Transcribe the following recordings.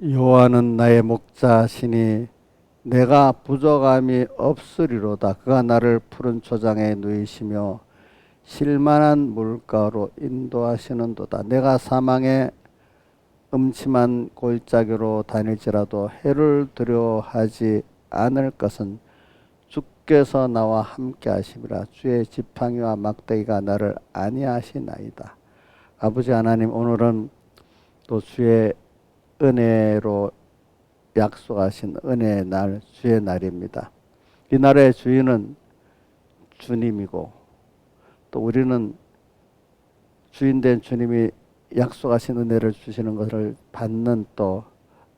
여호와는 나의 목자시니 내가 부족함이 없으리로다. 그가 나를 푸른 초장에 누이시며 쉴만한 물가로 인도하시는도다. 내가 사망의 음침한 골짜기로 다닐지라도 해를 두려워하지 않을 것은 주께서 나와 함께 하심이라. 주의 지팡이와 막대기가 나를 안위하시나이다. 아버지 하나님, 오늘은 또 주의 은혜로 약속하신 은혜의 날, 주의 날입니다. 이 날의 주인은 주님이고, 또 우리는 주인된 주님이 약속하신 은혜를 주시는 것을 받는 또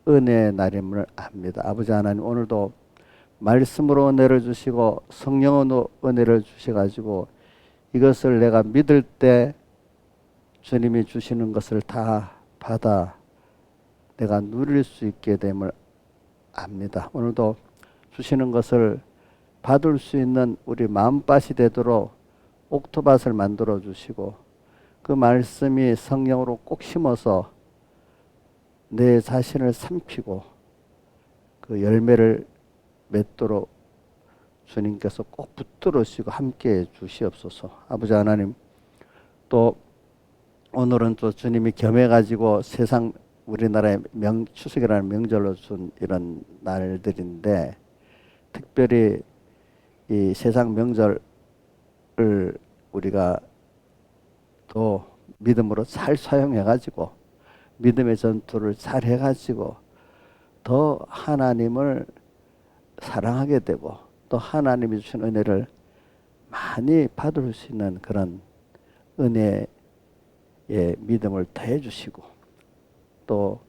은혜의 날임을 압니다. 아버지 하나님, 오늘도 말씀으로 은혜를 주시고 성령으로 은혜를 주셔가지고 이것을 내가 믿을 때 주님이 주시는 것을 다 받아 내가 누릴 수 있게 됨을 압니다. 오늘도 주시는 것을 받을 수 있는 우리 마음밭이 되도록 옥토밭을 만들어 주시고, 그 말씀이 성령으로 꼭 심어서 내 자신을 삼키고 그 열매를 맺도록 주님께서 꼭 붙들으시고 함께해 주시옵소서. 아버지 하나님, 또 오늘은 또 주님이 겸해가지고 세상 우리나라의 추석이라는 명절로 준 이런 날들인데, 특별히 이 세상 명절을 우리가 또 믿음으로 잘 사용해가지고 믿음의 전투를 잘 해가지고 더 하나님을 사랑하게 되고 또 하나님이 주신 은혜를 많이 받을 수 있는 그런 은혜의 믿음을 더해 주시고, 또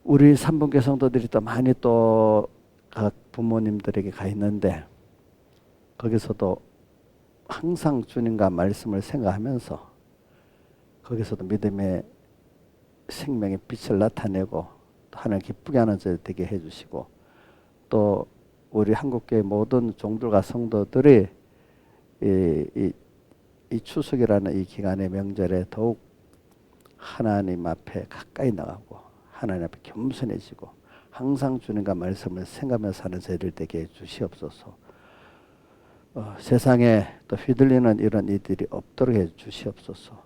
우리 삼분교 성도들이 또 많이 또 각 부모님들에게 가 있는데, 거기서도 항상 주님과 말씀을 생각하면서 거기서도 믿음의 생명의 빛을 나타내고 또 하나님 기쁘게 하는 자 되게 해주시고, 또 우리 한국교회 모든 종들과 성도들이 이 추석이라는 이 기간의 명절에 더욱 하나님 앞에 가까이 나가고 하나님 앞에 겸손해지고 항상 주님과 말씀을 생각하면서 사는 저희들 되게 주시옵소서. 세상에 또 휘둘리는 이런 이들이 없도록 해 주시옵소서.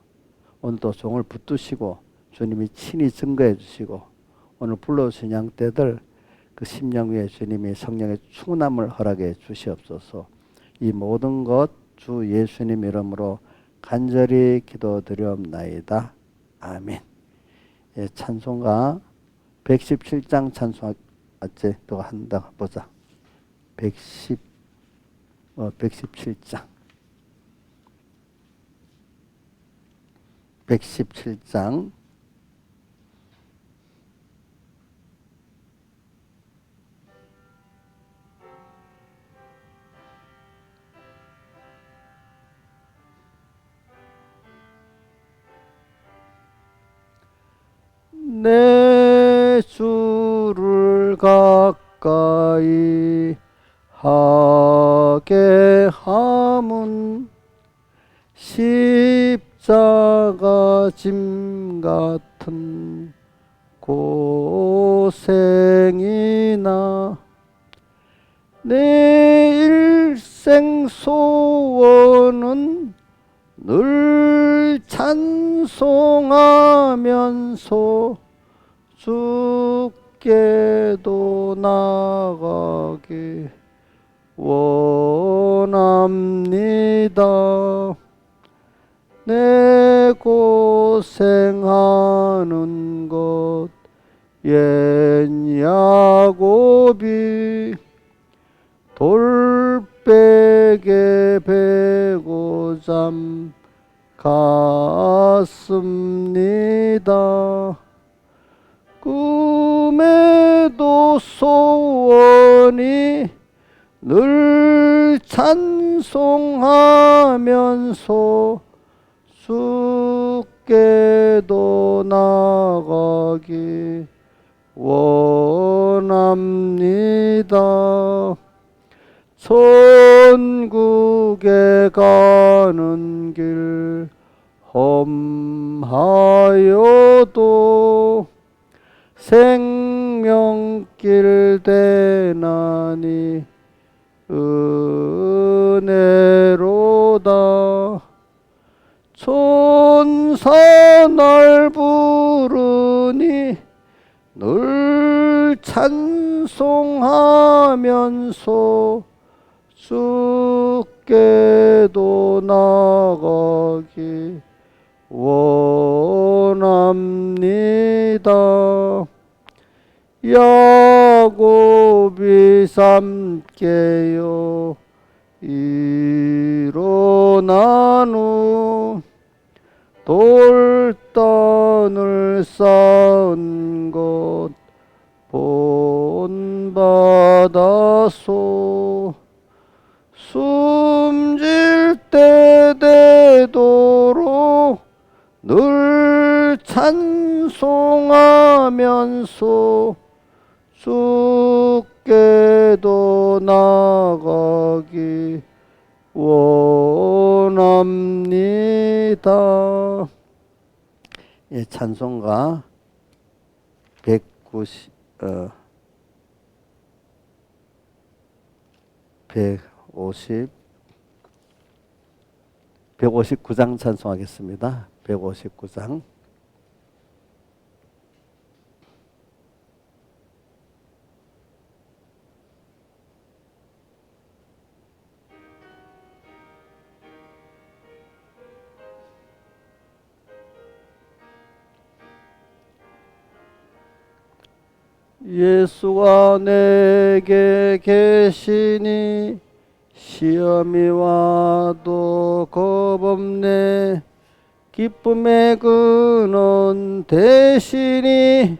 오늘도 종을 붙드시고 주님이 친히 증거해 주시고, 오늘 불러오신 양떼들 그 심령 위에 주님이 성령의 충만함을 허락해 주시옵소서. 이 모든 것 주 예수님 이름으로 간절히 기도드리옵나이다. 아멘. 예, 찬송가 117장 찬송 어째 또 한다 보자. 117장 117장 내 주를 가까이 하게 함은 십자가 짐 같은 고생이나 내 일생 소원은 늘 찬송하면서 주께도 나가기 원합니다. 내 고생하는 것 옛 야곱이 돌베개 베고 잠 갔습니다. 꿈에도 소원이 늘 찬송하면서 주께도 나가기 원합니다. 천국에 가는 길 험하여도 생명길 되나니 은혜로다. 천사 날 부르니 늘 찬송하면서 주께도 나가기 원합니다. 야곱이 삼게요 일어난 후 돌단을 쌓은 것 본받아소. 숨질 때 되도록 늘 찬송하면서 주께도 나가기 원합니다. 예, 찬송가 159장 찬송하겠습니다. 159장. 예수가 내게 계시니 시험이 와도 겁없네. 기쁨의 근원 대신이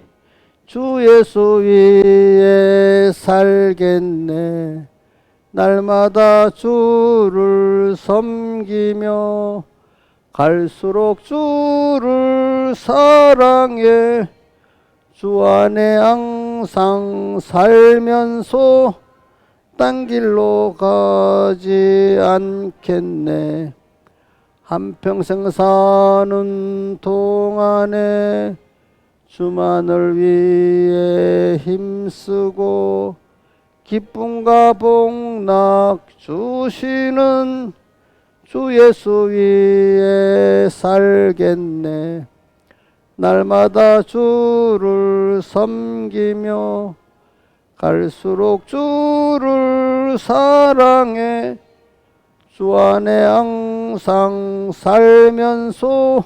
주 예수 위에 살겠네. 날마다 주를 섬기며 갈수록 주를 사랑해 주 안에 항상 살면서 딴 길로 가지 않겠네. 한평생 사는 동안에 주만을 위해 힘쓰고 기쁨과 복락 주시는 주 예수 위에 살겠네. 날마다 주를 섬기며 갈수록 주를 사랑해 주 안에 항상 살면서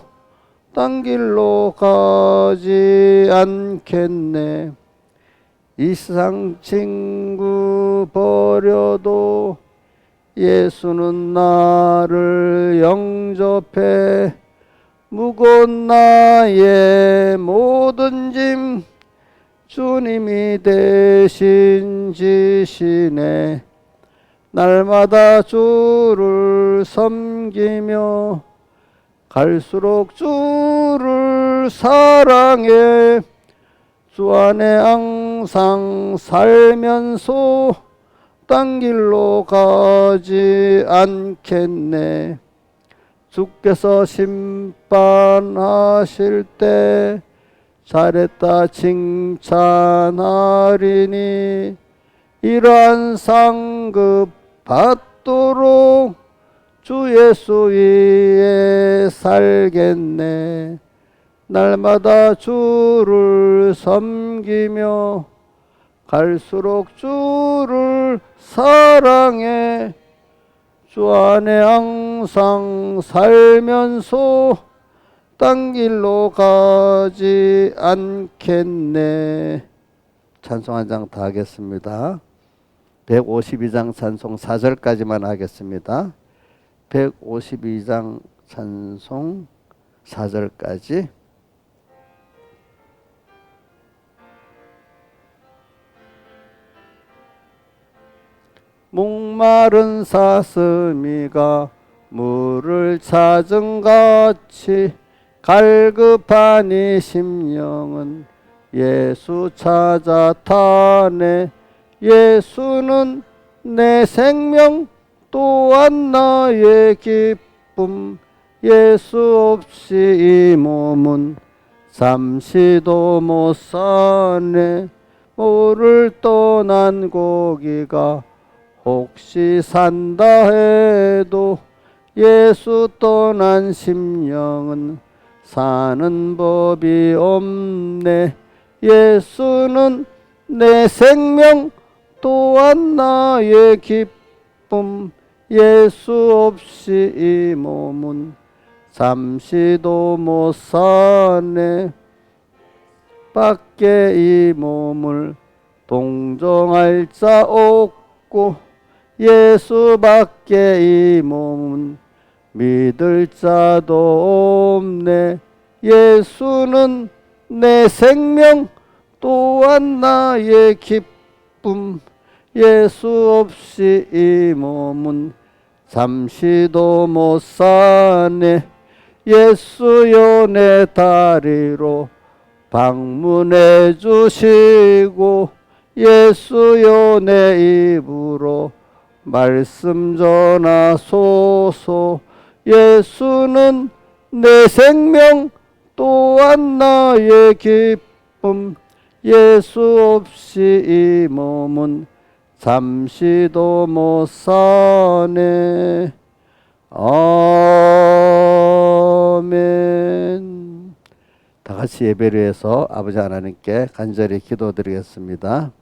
딴 길로 가지 않겠네. 이 세상 친구 버려도 예수는 나를 영접해 무거운 나의 모든 짐 주님이 대신 지시네. 날마다 주를 섬기며 갈수록 주를 사랑해 주 안에 항상 살면서 딴 길로 가지 않겠네. 주께서 심판하실 때 잘했다 칭찬하리니 이러한 상급 받도록 주 예수 위에 살겠네. 날마다 주를 섬기며 갈수록 주를 사랑해 주 안에 항상 살면서 딴 길로 가지 않겠네. 찬송 한 장 더 하겠습니다. 152장 찬송 4절까지만 하겠습니다. 152장 찬송 4절까지. 목마른 사슴이가 물을 찾은 같이 갈급한 이 심령은 예수 찾아 타네. 예수는 내 생명 또한 나의 기쁨. 예수 없이 이 몸은 잠시도 못 사네. 모를 떠난 고기가 혹시 산다 해도 예수 떠난 심령은 사는 법이 없네. 예수는 내 생명 또한 나의 기쁨. 예수 없이 이 몸은 잠시도 못 사네. 밖에 이 몸을 동정할 자 없고 예수밖에 이 몸은 믿을 자도 없네. 예수는 내 생명 또한 나의 기쁨. 예수 없이 이 몸은 잠시도 못 사네. 예수여 내 다리로 방문해 주시고 예수여 내 입으로 말씀 전하소서. 예수는 내 생명 또한 나의 기쁨. 예수 없이 이 몸은 잠시도 못 사네. 아멘. 다 같이 예배를 해서 아버지 하나님께 간절히 기도드리겠습니다.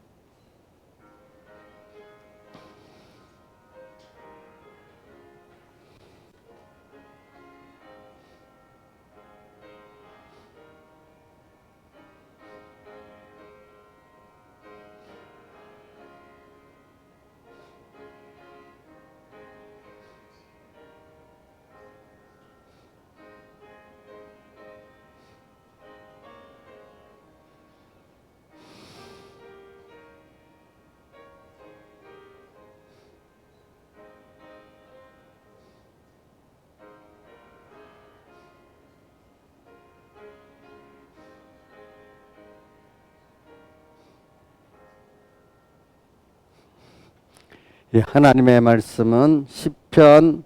하나님의 말씀은 시편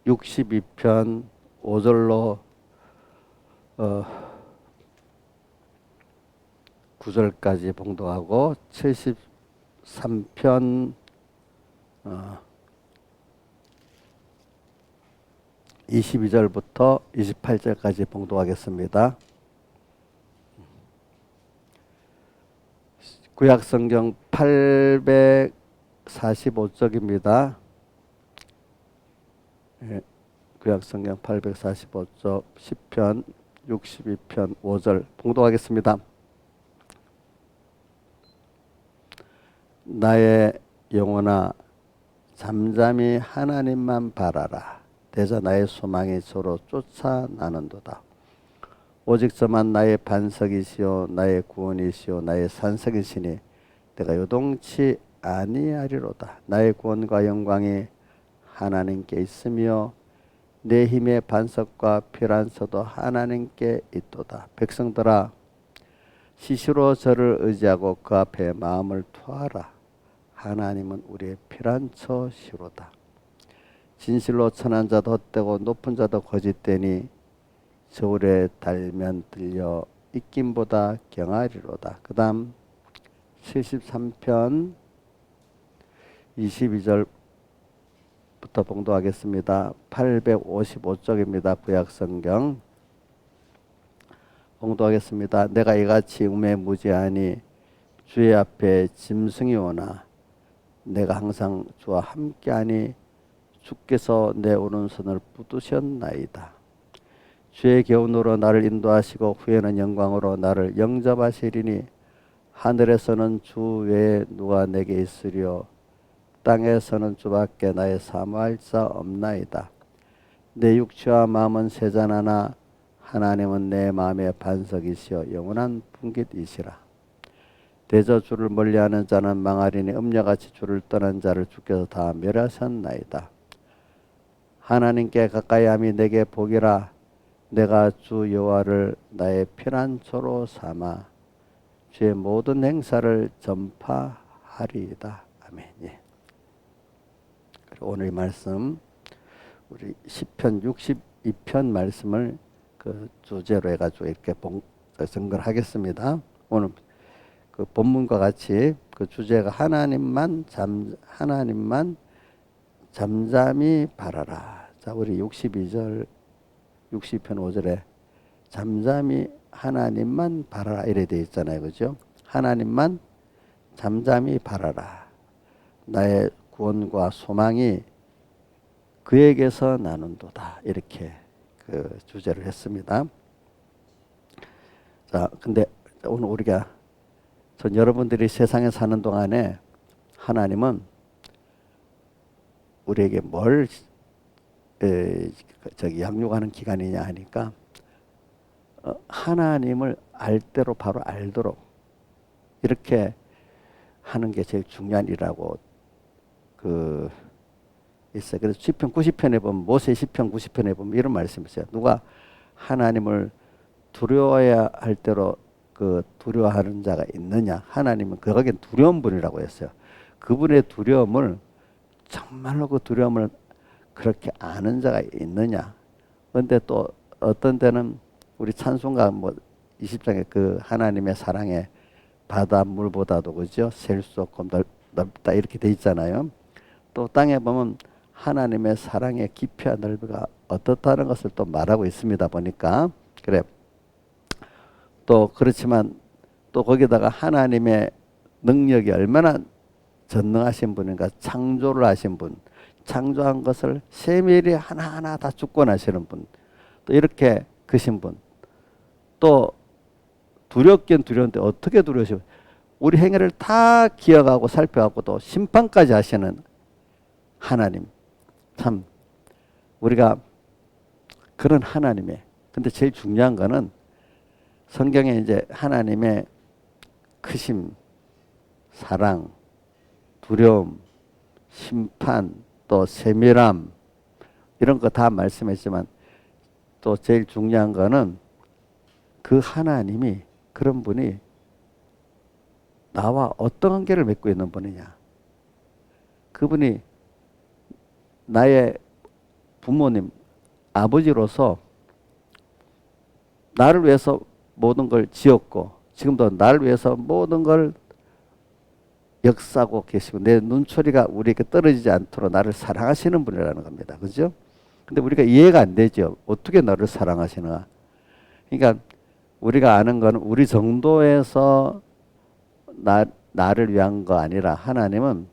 62편 5절로 9절까지 봉독하고 73편 22절부터 28절까지 봉독하겠습니다. 구약성경 845쪽입니다. 구약성경 845쪽 10편 62편 5절 봉독하겠습니다. 나의 영혼아 잠잠히 하나님만 바라라. 대저 나의 소망이 저로 쫓아나는도다. 오직 저만 나의 반석이시오 나의 구원이시오 나의 산석이시니 내가 요동치 아니하리로다. 나의 구원과 영광이 하나님께 있으며 내 힘의 반석과 피란서도 하나님께 있도다. 백성들아 시시로 저를 의지하고 그 앞에 마음을 투하라. 하나님은 우리의 피란처시로다. 진실로 천한 자도 헛되고 높은 자도 거짓되니 저울에 달면 들려 입김보다 경하리로다. 그 다음 73편 22절부터 봉독하겠습니다. 855쪽입니다. 구약성경 봉독하겠습니다. 내가 이같이 우매무지하니 주의 앞에 짐승이 오나 내가 항상 주와 함께하니 주께서 내 오른손을 붙드셨나이다. 주의 교훈으로 나를 인도하시고 후에는 영광으로 나를 영접하시리니 하늘에서는 주 외에 누가 내게 있으리요 땅에서는 주밖에 나의 사모할 자 없나이다. 내 육체와 마음은 세잔하나 하나님은 내 마음의 반석이시여 영원한 분깃이시라. 대저 주를 멀리하는 자는 망하리니 음녀같이 주를 떠난 자를 주께서 다 멸하셨나이다. 하나님께 가까이함이 내게 복이라. 내가 주 여호와를 나의 피난처로 삼아 주의 모든 행사를 전파하리이다. 아멘. 예. 오늘 말씀 우리 시편 62편 말씀을 그 주제로 해가지고 이렇게 증거를 하겠습니다. 오늘 그 본문과 같이 그 주제가 하나님만 잠잠히 바라라. 자, 우리 62절 60편 5절에 잠잠히 하나님만 바라라 이래 돼 있잖아요. 그죠? 하나님만 잠잠히 바라라. 나의 구원과 소망이 그에게서 나눈도다. 이렇게 그 주제를 했습니다. 자, 근데 오늘 전 여러분들이 세상에 사는 동안에 하나님은 우리에게 뭘 양육하는 기간이냐 하니까 하나님을 알 대로 바로 알도록 이렇게 하는 게 제일 중요한 일이라고 있어요. 그래서 시편 90편에 보면 모세 시편 90편에 보면 이런 말씀이 있어요. 누가 하나님을 두려워해야 할 대로 두려워하는 자가 있느냐? 하나님은 거기엔 두려운 분이라고 했어요. 그분의 두려움을 정말로 그 두려움을 그렇게 아는 자가 있느냐? 그런데 또 어떤 때는 우리 찬송가 20장에 그 하나님의 사랑에 바닷물보다도 그죠? 셀 수 없고 넓다 이렇게 돼 있잖아요. 또 땅에 보면 하나님의 사랑의 깊이와 넓이가 어떻다는 것을 또 말하고 있습니다. 보니까 그래. 또 그렇지만 또 거기다가 하나님의 능력이 얼마나 전능하신 분인가. 창조를 하신 분, 창조한 것을 세밀히 하나하나 다 주권하시는 분, 또 이렇게 크신 분, 또 두렵긴 두려운데 어떻게 두려우시고 우리 행위를 다 기억하고 살펴갖고 또 심판까지 하시는 하나님. 참 우리가 그런 하나님의, 근데 제일 중요한 거는 성경에 이제 하나님의 크심, 사랑, 두려움, 심판, 또 세밀함 이런 거 다 말씀했지만 또 제일 중요한 거는 그 하나님이 그런 분이 나와 어떤 관계를 맺고 있는 분이냐. 그분이 나의 부모님, 아버지로서 나를 위해서 모든 걸 지었고 지금도 나를 위해서 모든 걸 역사하고 계시고 내 눈초리가 우리에게 떨어지지 않도록 나를 사랑하시는 분이라는 겁니다. 그죠? 근데 우리가 이해가 안 되죠. 어떻게 나를 사랑하시나. 그러니까 우리가 아는 거는 우리 정도에서 나를 위한 거 아니라 하나님은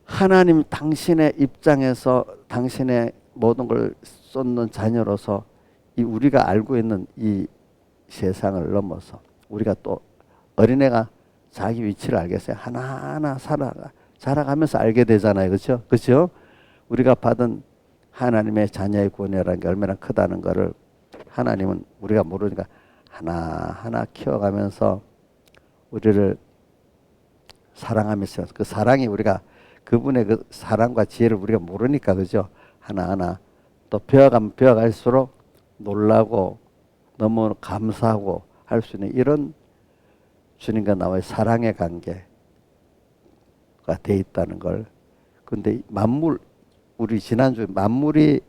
하나님 당신의 입장에서 당신의 모든 걸 쏟는 자녀로서 이 우리가 알고 있는 이 세상을 넘어서 우리가 또 어린애가 자기 위치를 알겠어요. 하나하나 자라가면서 알게 되잖아요. 그렇죠? 그렇죠? 우리가 받은 하나님의 자녀의 구원이라는 게 얼마나 크다는 것을 하나님은 우리가 모르니까 하나하나 키워가면서 우리를 사랑하면서 그 사랑이 우리가 그분의 그 사랑과 지혜를 우리가 모르니까 그죠? 하나하나 또 배워가면 배워갈수록 놀라고 너무 감사하고 할 수 있는 이런 주님과 나와의 사랑의 관계가 돼 있다는 걸. 근데 만물, 우리 지난주에 만물이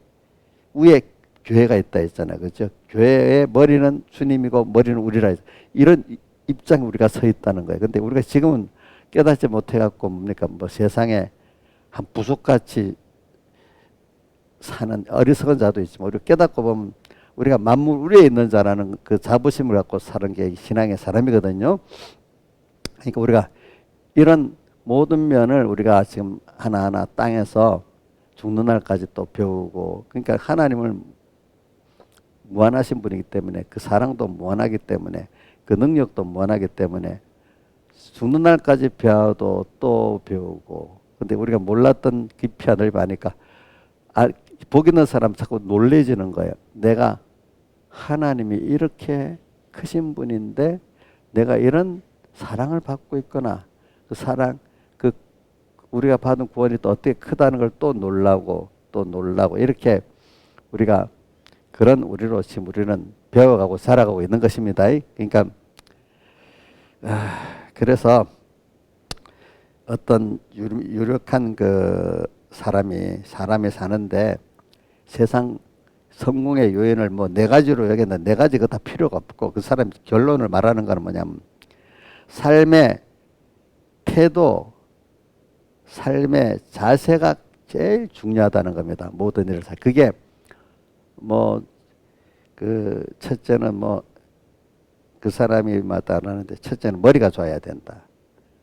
위에 교회가 있다 했잖아요. 그죠? 교회의 머리는 주님이고 머리는 우리라. 이런 입장에 우리가 서 있다는 거예요. 근데 우리가 지금은 깨닫지 못해갖고 뭡니까? 세상에 한 부속같이 사는 어리석은 자도 있지만 우리가 깨닫고 보면 우리가 만물 위에 있는 자라는 그 자부심을 갖고 사는 게 신앙의 사람이거든요. 그러니까 우리가 이런 모든 면을 우리가 지금 하나하나 땅에서 죽는 날까지 또 배우고, 그러니까 하나님을 무한하신 분이기 때문에 그 사랑도 무한하기 때문에 그 능력도 무한하기 때문에 죽는 날까지 배워도 또 배우고. 근데 우리가 몰랐던 깊이와 넓이 아니까 복 있는 사람 자꾸 놀래지는 거예요. 내가 하나님이 이렇게 크신 분인데 내가 이런 사랑을 받고 있구나. 그 사랑, 우리가 받은 구원이 또 어떻게 크다는 걸 또 놀라고 이렇게 우리가 그런 우리로 지금 우리는 배워가고 살아가고 있는 것입니다. 그러니까 그래서 어떤 유력한 그 사람이 사는데 세상 성공의 요인을 뭐 네 가지로 여겼는데 네 가지가 다 필요가 없고 그 사람 결론을 말하는 거는 뭐냐면 삶의 태도, 삶의 자세가 제일 중요하다는 겁니다. 모든 일을 그게 뭐 그 첫째는 뭐 그 사람이 말하는데 첫째는 머리가 좋아야 된다.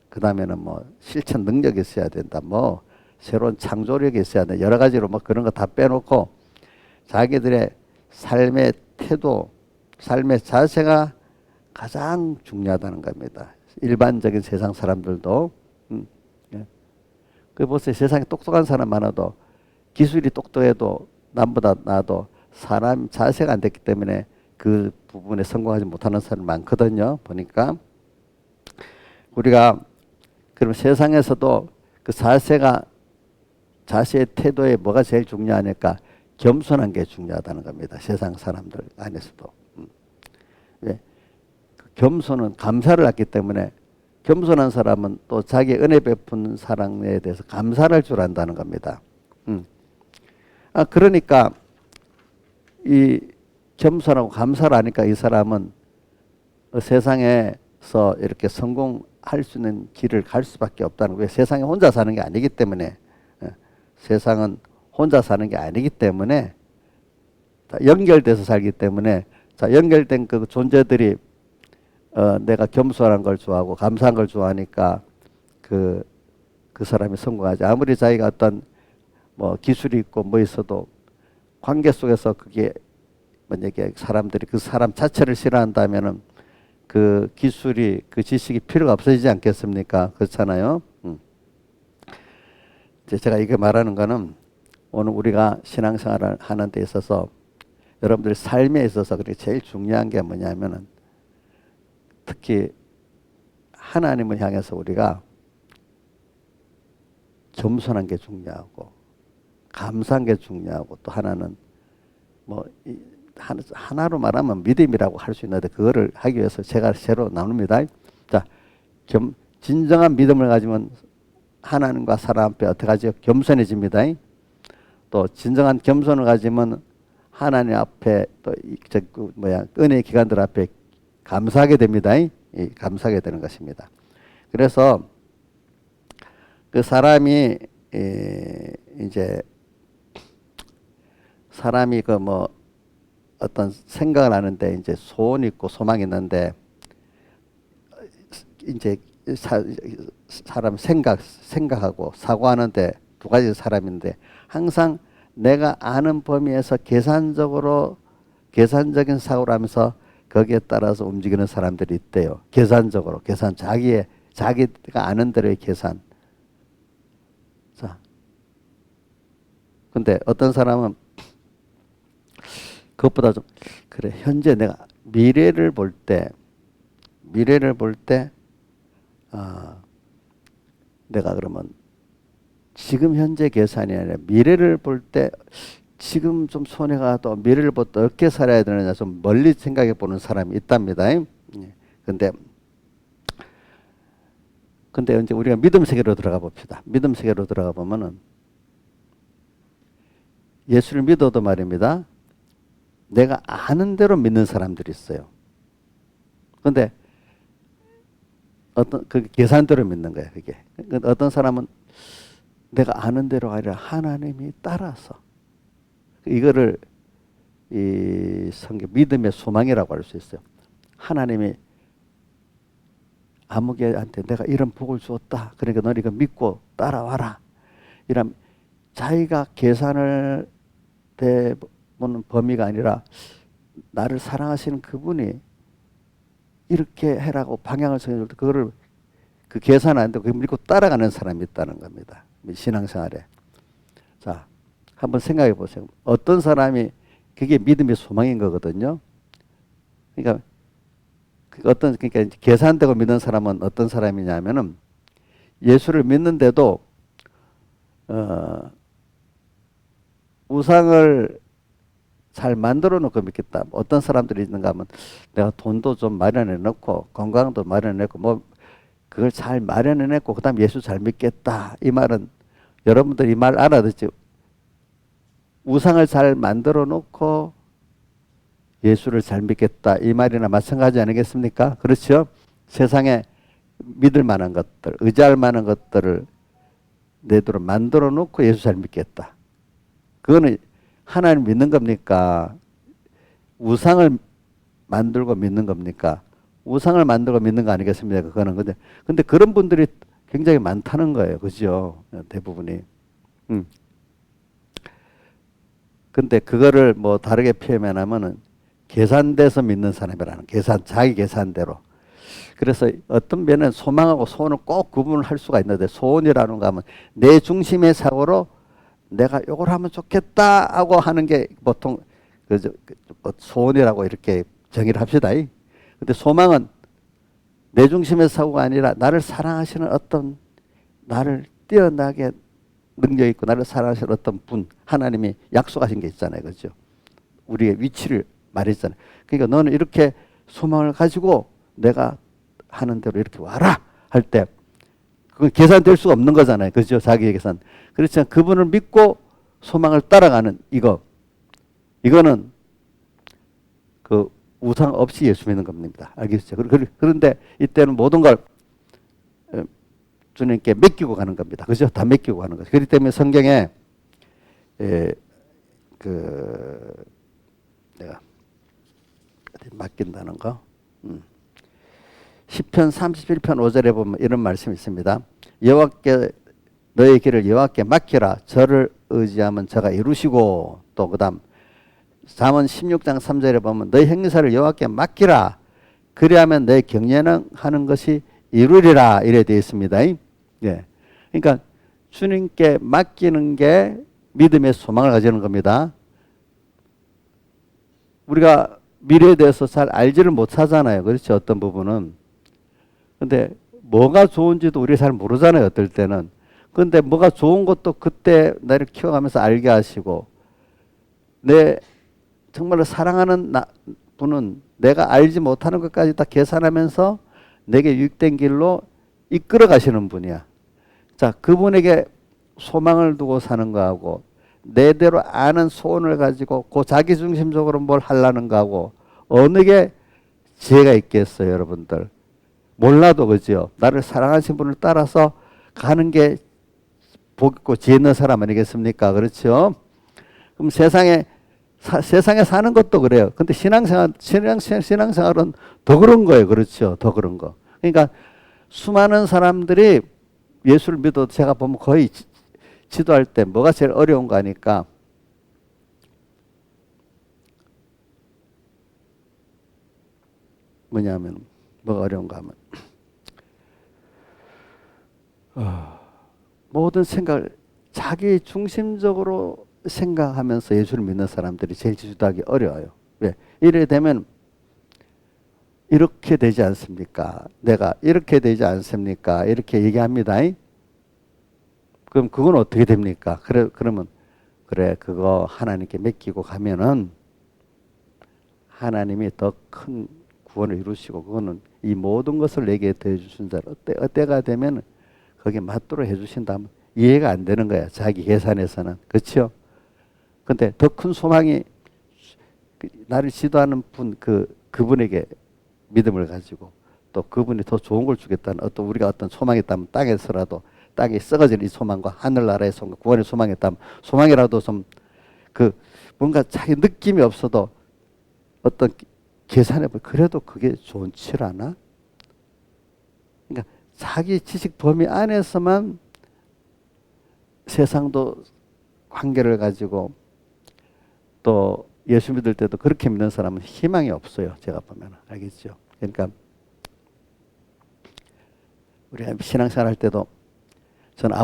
그 다음에는 뭐 실천 능력이 있어야 된다. 뭐 새로운 창조력이 있어야 된다. 여러 가지로 뭐 그런 거 다 빼놓고 자기들의 삶의 태도, 삶의 자세가 가장 중요하다는 겁니다. 일반적인 세상 사람들도 예. 그 보세요. 세상에 똑똑한 사람 많아도 기술이 똑똑해도 남보다 나도 사람 자세가 안 됐기 때문에 그 부분에 성공하지 못하는 사람이 많거든요. 보니까 우리가 그럼 세상에서도 그 자세의 태도에 뭐가 제일 중요하니까 겸손한 게 중요하다는 겁니다. 세상 사람들 안에서도. 예. 겸손은 감사를 하기 때문에 겸손한 사람은 또 자기 은혜 베푼 사람에 대해서 감사를 할 줄 안다는 겁니다. 그러니까 이 겸손하고 감사를 하니까 이 사람은 세상에서 이렇게 성공할 수 있는 길을 갈 수밖에 없다는 거예요. 세상에 혼자 사는 게 아니기 때문에 세상은 혼자 사는 게 아니기 때문에 연결돼서 살기 때문에 연결된 그 존재들이 내가 겸손한 걸 좋아하고 감사한 걸 좋아하니까 그 사람이 성공하지. 아무리 자기가 어떤 뭐 기술이 있고 뭐 있어도 관계 속에서 그게 만약에 사람들이 그 사람 자체를 싫어한다면은 그 기술이 그 지식이 필요가 없어지지 않겠습니까? 그렇잖아요. 이제 제가 이게 말하는 거는 오늘 우리가 신앙생활을 하는 데 있어서 여러분들 삶에 있어서 그렇게 제일 중요한 게 뭐냐면은 특히 하나님을 향해서 우리가 겸손한 게 중요하고 감사한 게 중요하고 또 하나는 뭐 하나로 말하면 믿음이라고 할 수 있는데 그거를 하기 위해서 제가 새로 나눕니다. 자, 진정한 믿음을 가지면 하나님과 사람 앞에 어떻게 하죠? 겸손해집니다. 또 진정한 겸손을 가지면 하나님 앞에 또 은혜의 기관들 앞에 감사하게 됩니다. 감사하게 되는 것입니다. 그래서 그 사람이 이제 사람이 그 뭐 어떤 생각을 하는데 이제 소원이 있고 소망이 있는데 이제 사람 생각하고 사고하는데 두 가지 사람인데 항상 내가 아는 범위에서 계산적인 사고를 하면서 거기에 따라서 움직이는 사람들이 있대요. 계산적으로 자기가 아는 대로의 계산. 자, 근데 어떤 사람은 그것보다 좀 그래 현재 내가 미래를 볼 때 내가 그러면 지금 현재 계산이 아니라 미래를 볼 때 지금 좀 손해가 또 미래를 볼 때 어떻게 살아야 되느냐 좀 멀리 생각해 보는 사람이 있답니다. 근데 이제 우리가 믿음 세계로 들어가 봅시다. 믿음 세계로 들어가 보면은 예수를 믿어도 말입니다. 내가 아는 대로 믿는 사람들이 있어요. 근데 그 계산대로 믿는 거예요. 그게. 어떤 사람은 내가 아는 대로 아니라 하나님이 따라서 이거를 이 성경 믿음의 소망이라고 할 수 있어요. 하나님이 아무개한테 내가 이런 복을 주었다. 그러니까 너는 이거 믿고 따라와라. 이런 자기가 계산을 보는 범위가 아니라 나를 사랑하시는 그분이 이렇게 해라고 방향을 정해줄 때 그거를 그 계산 안 되고 그걸 믿고 따라가는 사람이 있다는 겁니다. 신앙생활에. 자, 한번 생각해 보세요. 어떤 사람이 그게 믿음의 소망인 거거든요. 그러니까 계산되고 믿는 사람은 어떤 사람이냐면은 예수를 믿는데도 우상을 잘 만들어 놓고 믿겠다. 어떤 사람들이 있는가 하면 내가 돈도 좀 마련해 놓고 건강도 마련해 놓고 뭐 그걸 잘 마련해 놓고 그다음 예수 잘 믿겠다. 이 말은 여러분들 이 말 알아듣지? 우상을 잘 만들어 놓고 예수를 잘 믿겠다 이 말이나 마찬가지 아니겠습니까? 그렇죠? 세상에 믿을 만한 것들, 의지할 만한 것들을 내도록 만들어 놓고 예수 잘 믿겠다. 그거는 하나님 믿는 겁니까? 우상을 만들고 믿는 겁니까? 우상을 만들고 믿는 거 아니겠습니까? 그거는. 근데 그런 분들이 굉장히 많다는 거예요. 그죠? 대부분이. 근데 그거를 뭐 다르게 표현하면은 계산돼서 믿는 사람이라는 자기 계산대로. 그래서 어떤 면은 소망하고 소원을 꼭 구분을 할 수가 있는데 소원이라는 거 하면 내 중심의 사고로 내가 요걸 하면 좋겠다 하고 하는 게 보통 소원이라고 이렇게 정의를 합시다. 근데 소망은 내 중심의 사고가 아니라 나를 사랑하시는 어떤 나를 뛰어나게 능력 있고 나를 사랑하시는 어떤 분 하나님이 약속하신 게 있잖아요. 그렇죠? 우리의 위치를 말했잖아요. 그러니까 너는 이렇게 소망을 가지고 내가 하는 대로 이렇게 와라 할 때 그건 계산될 수가 없는 거잖아요. 그죠? 자기의 계산. 그렇지만 그분을 믿고 소망을 따라가는 이거는 그 우상 없이 예수 믿는 겁니다. 알겠죠? 그런데 이때는 모든 걸 주님께 맡기고 가는 겁니다. 그죠? 다 맡기고 가는 거죠. 그렇기 때문에 성경에 내가 맡긴다는 거. 시편 31편 5절에 보면 이런 말씀이 있습니다. 여호와께 너의 길을 여호와께 맡기라. 저를 의지하면 저가 이루시고 또 그다음 잠언 16장 3절에 보면 너의 행사를 여호와께 맡기라. 그리하면 너의 경륜하는 것이 이루리라 이래 되어 있습니다. 예. 그러니까 주님께 맡기는 게 믿음의 소망을 가지는 겁니다. 우리가 미래에 대해서 잘 알지를 못하잖아요. 그렇죠? 어떤 부분은. 근데 뭐가 좋은지도 우리가 잘 모르잖아요. 어떨 때는. 근데 뭐가 좋은 것도 그때 나를 키워가면서 알게 하시고 내 정말로 사랑하는 분은 내가 알지 못하는 것까지 다 계산하면서 내게 유익된 길로 이끌어 가시는 분이야. 자, 그분에게 소망을 두고 사는 거하고 내대로 아는 소원을 가지고 그 자기중심적으로 뭘 하려는 거하고 어느 게 지혜가 있겠어요, 여러분들. 몰라도 그죠. 나를 사랑하신 분을 따라서 가는 게 복 있고 지혜 있는 사람 아니겠습니까? 그렇죠? 그럼 세상에 사는 것도 그래요. 근데 신앙생활은 더 그런 거예요. 그렇죠? 더 그런 거. 그러니까 수많은 사람들이 예수를 믿어도 제가 보면 거의 지도할 때 뭐가 제일 어려운 거 아니까 뭐냐면 뭐가 어려운가 하면 모든 생각을 자기 중심적으로 생각하면서 예수를 믿는 사람들이 제일 지도하기 어려워요. 왜? 이래 되면 이렇게 되지 않습니까? 내가 이렇게 되지 않습니까? 이렇게 얘기합니다. 그럼 그건 어떻게 됩니까? 그러면 그거 하나님께 맡기고 가면은 하나님이 더 큰 구원을 이루시고 그거는 이 모든 것을 내게 더해주신 자를 때가 되면 거기에 맞도록 해주신다면 이해가 안 되는 거야. 자기 계산에서는. 그렇죠? 근데 더 큰 소망이 나를 지도하는 분 그분에게 믿음을 가지고 또 그분이 더 좋은 걸 주겠다는 우리가 어떤 소망이 있다면 땅에서라도 땅이 썩어질 이 소망과 하늘나라의 소망, 구원의 소망이 있다면 소망이라도 좀 뭔가 자기 느낌이 없어도 어떤 계산해보면 그래도 그게 좋지 않아? 그러니까 자기 지식 범위 안에서만 세상도 관계를 가지고 또 예수 믿을 때도 그렇게 믿는 사람은 희망이 없어요. 제가 보면. 알겠죠? 그러니까 우리가 신앙생활 할 때도 저는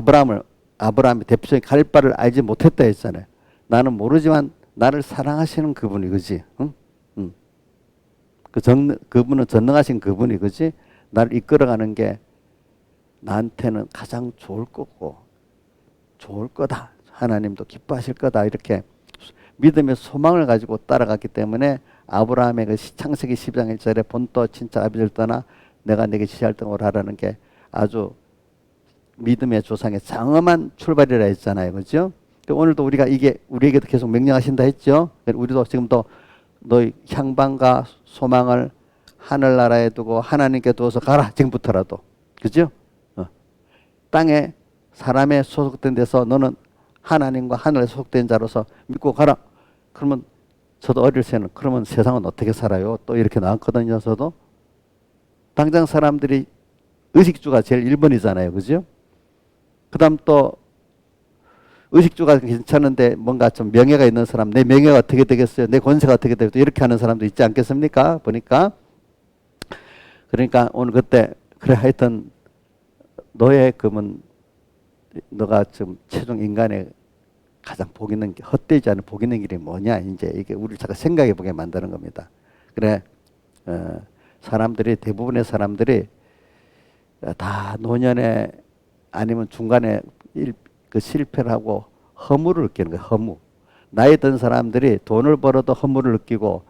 아브라함이 대표적인 갈 바를 알지 못했다 했잖아요. 나는 모르지만 나를 사랑하시는 그분이 그지? 응? 그분은 전능하신 그분이 그지? 나를 이끌어가는 게 나한테는 가장 좋을 거고 좋을 거다. 하나님도 기뻐하실 거다. 이렇게 믿음의 소망을 가지고 따라갔기 때문에 아브라함의 그 창세기 12장 1절에 본토 친척 아비를 떠나 내가 내게 지시할 등을 하라는 게 아주 믿음의 조상의 장엄한 출발이라 했잖아요. 그죠? 오늘도 우리가 이게 우리에게도 계속 명령하신다 했죠. 우리도 지금도 너희 향방과 소망을 하늘나라에 두고 하나님께 두어서 가라. 지금부터라도. 그죠? 땅에 사람에 소속된 데서 너는 하나님과 하늘에 소속된 자로서 믿고 가라. 그러면 저도 어릴 때는 그러면 세상은 어떻게 살아요? 또 이렇게 나왔거든요. 저도. 당장 사람들이 의식주가 제일 1번이잖아요. 그죠? 그 다음 또 의식주가 괜찮은데 뭔가 좀 명예가 있는 사람, 내 명예가 어떻게 되겠어요? 내 권세가 어떻게 되겠어요? 이렇게 하는 사람도 있지 않겠습니까? 보니까. 그러니까 오늘 그때 그래 하여튼 너의 그러면 너가 좀 최종 인간의 가장 복 있는 헛되지 않은 복 있는 길이 뭐냐? 이제 이게 우리를 잠깐 생각해 보게 만드는 겁니다. 그래, 사람들이 대부분의 사람들이 다 노년에 아니면 중간에 그 실패를 하고 허무를 느끼는 거예요. 허무. 나이 든 사람들이 돈을 벌어도 허무를 느끼고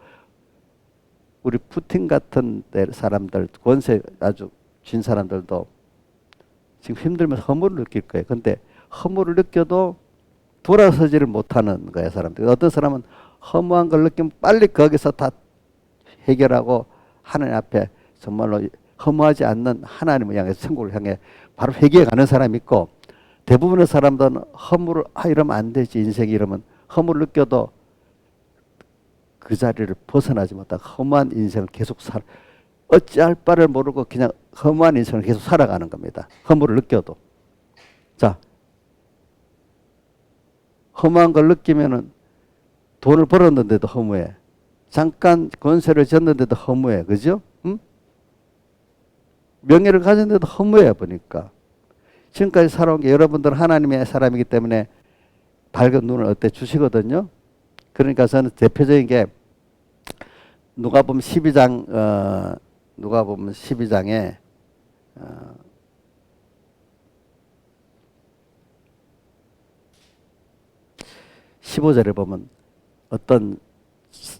우리 푸틴 같은 사람들, 권세 아주 쥔 사람들도 지금 힘들면서 허무를 느낄 거예요. 근데 허무를 느껴도 돌아서지를 못하는 거예요, 사람들. 어떤 사람은 허무한 걸 느끼면 빨리 거기서 다 해결하고 하나님 앞에 정말로 허무하지 않는 하나님을 향해 천국을 향해 바로 회개해 가는 사람이 있고, 대부분의 사람들은 허무를 이러면 안 되지, 인생이 이러면 허무를 느껴도 그 자리를 벗어나지 못하고 허무한 인생을 계속 어찌할 바를 모르고 그냥 허무한 인생을 계속 살아가는 겁니다. 허무를 느껴도. 자, 허무한 걸 느끼면은 돈을 벌었는데도 허무해. 잠깐 권세를 졌는데도 허무해. 그죠? 응? 명예를 가졌는데도 허무해 보니까. 지금까지 살아온 게 여러분들은 하나님의 사람이기 때문에 밝은 눈을 어때 주시거든요. 그러니까 저는 대표적인 게 누가복음 12장 누가복음 12장에 15절에 보면 어떤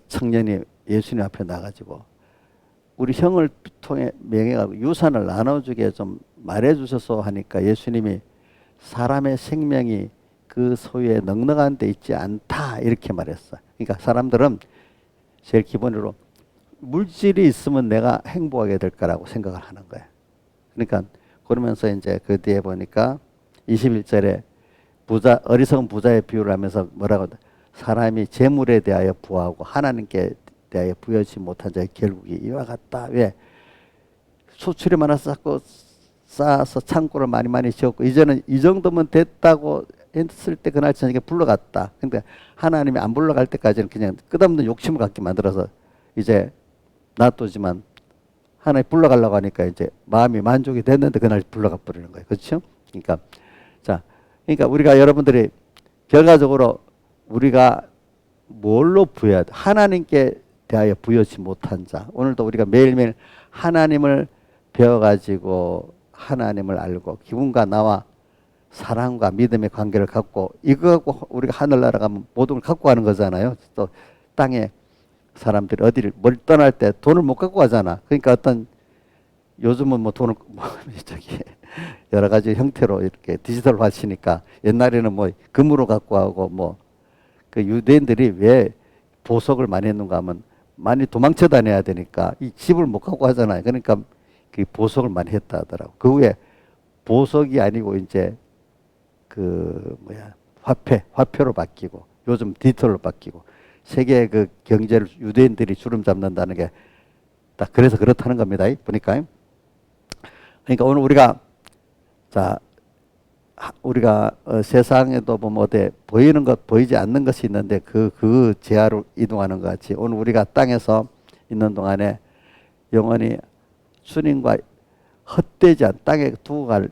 청년이 예수님 앞에 나가지고 우리 형을 통해 명예가 유산을 나눠주게 좀 말해주셔서 하니까 예수님이 사람의 생명이 그 소유에 넉넉한 데 있지 않다 이렇게 말했어요. 그러니까 사람들은 제일 기본으로 물질이 있으면 내가 행복하게 될 거라고 생각을 하는 거예요. 그러니까 그러면서 이제 그 뒤에 보니까 21절에 어리석은 부자의 비유를 하면서 뭐라고 사람이 재물에 대하여 부하고 하나님께 대하여 부여하지 못한 자의 결국이 이와 같다. 왜? 수출이 많아서 자꾸 쌓아서 창고를 많이 지었고 이제는 이 정도면 됐다고 했을 때 그날 저녁에 불러갔다. 근데 하나님이 안 불러갈 때까지는 그냥 끝없는 욕심을 갖게 만들어서 이제 놔두지만 하나님 불러가려고 하니까 이제 마음이 만족이 됐는데 그날 불러가 버리는 거예요. 그렇죠? 그러니까 그러니까 우리가 여러분들이 결과적으로 우리가 뭘로 부여해야 돼? 하나님께 대하여 부여치 못한 자. 오늘도 우리가 매일매일 하나님을 배워가지고 하나님을 알고 기분과 나와 사랑과 믿음의 관계를 갖고 이거 갖고 우리가 하늘나라 가면 모든 걸 갖고 가는 거잖아요. 또 땅에 사람들이 어디를 멀리 떠날 때 돈을 못 갖고 가잖아. 그러니까 어떤 요즘은 뭐 돈을 저기 여러 가지 형태로 이렇게 디지털 화시니까 옛날에는 뭐 금으로 갖고 가고 뭐 그 유대인들이 왜 보석을 많이 했는가 하면 많이 도망쳐 다녀야 되니까 이 집을 못 갖고 가잖아요. 그러니까 그 보석을 많이 했다 하더라고. 그 후에 보석이 아니고 이제 그 화폐로 바뀌고 요즘 디지털로 바뀌고 세계 그 경제를 유대인들이 주름 잡는다는 게 딱 그래서 그렇다는 겁니다. 보니까. 그러니까 오늘 우리가 세상에도 보면 어디 보이는 것 보이지 않는 것이 있는데 그 지하로 이동하는 것 같이 오늘 우리가 땅에서 있는 동안에 영원히 주님과 헛되지 않은 땅에 두고 갈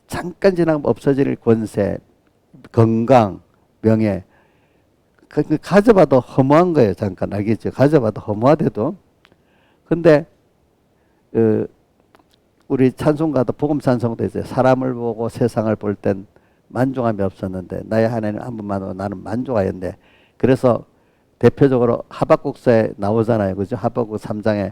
잠깐 지나면 없어질 권세, 건강, 명예 가져봐도 허무한 거예요. 잠깐 알겠죠? 가져봐도 허무하대도. 근데 우리 찬송가도 복음 찬송도 있어요. 사람을 보고 세상을 볼 땐 만족함이 없었는데 나의 하나님 한 분만으로 나는 만족하였는데 그래서 대표적으로 하박국서에 나오잖아요. 그죠? 하박국 3장에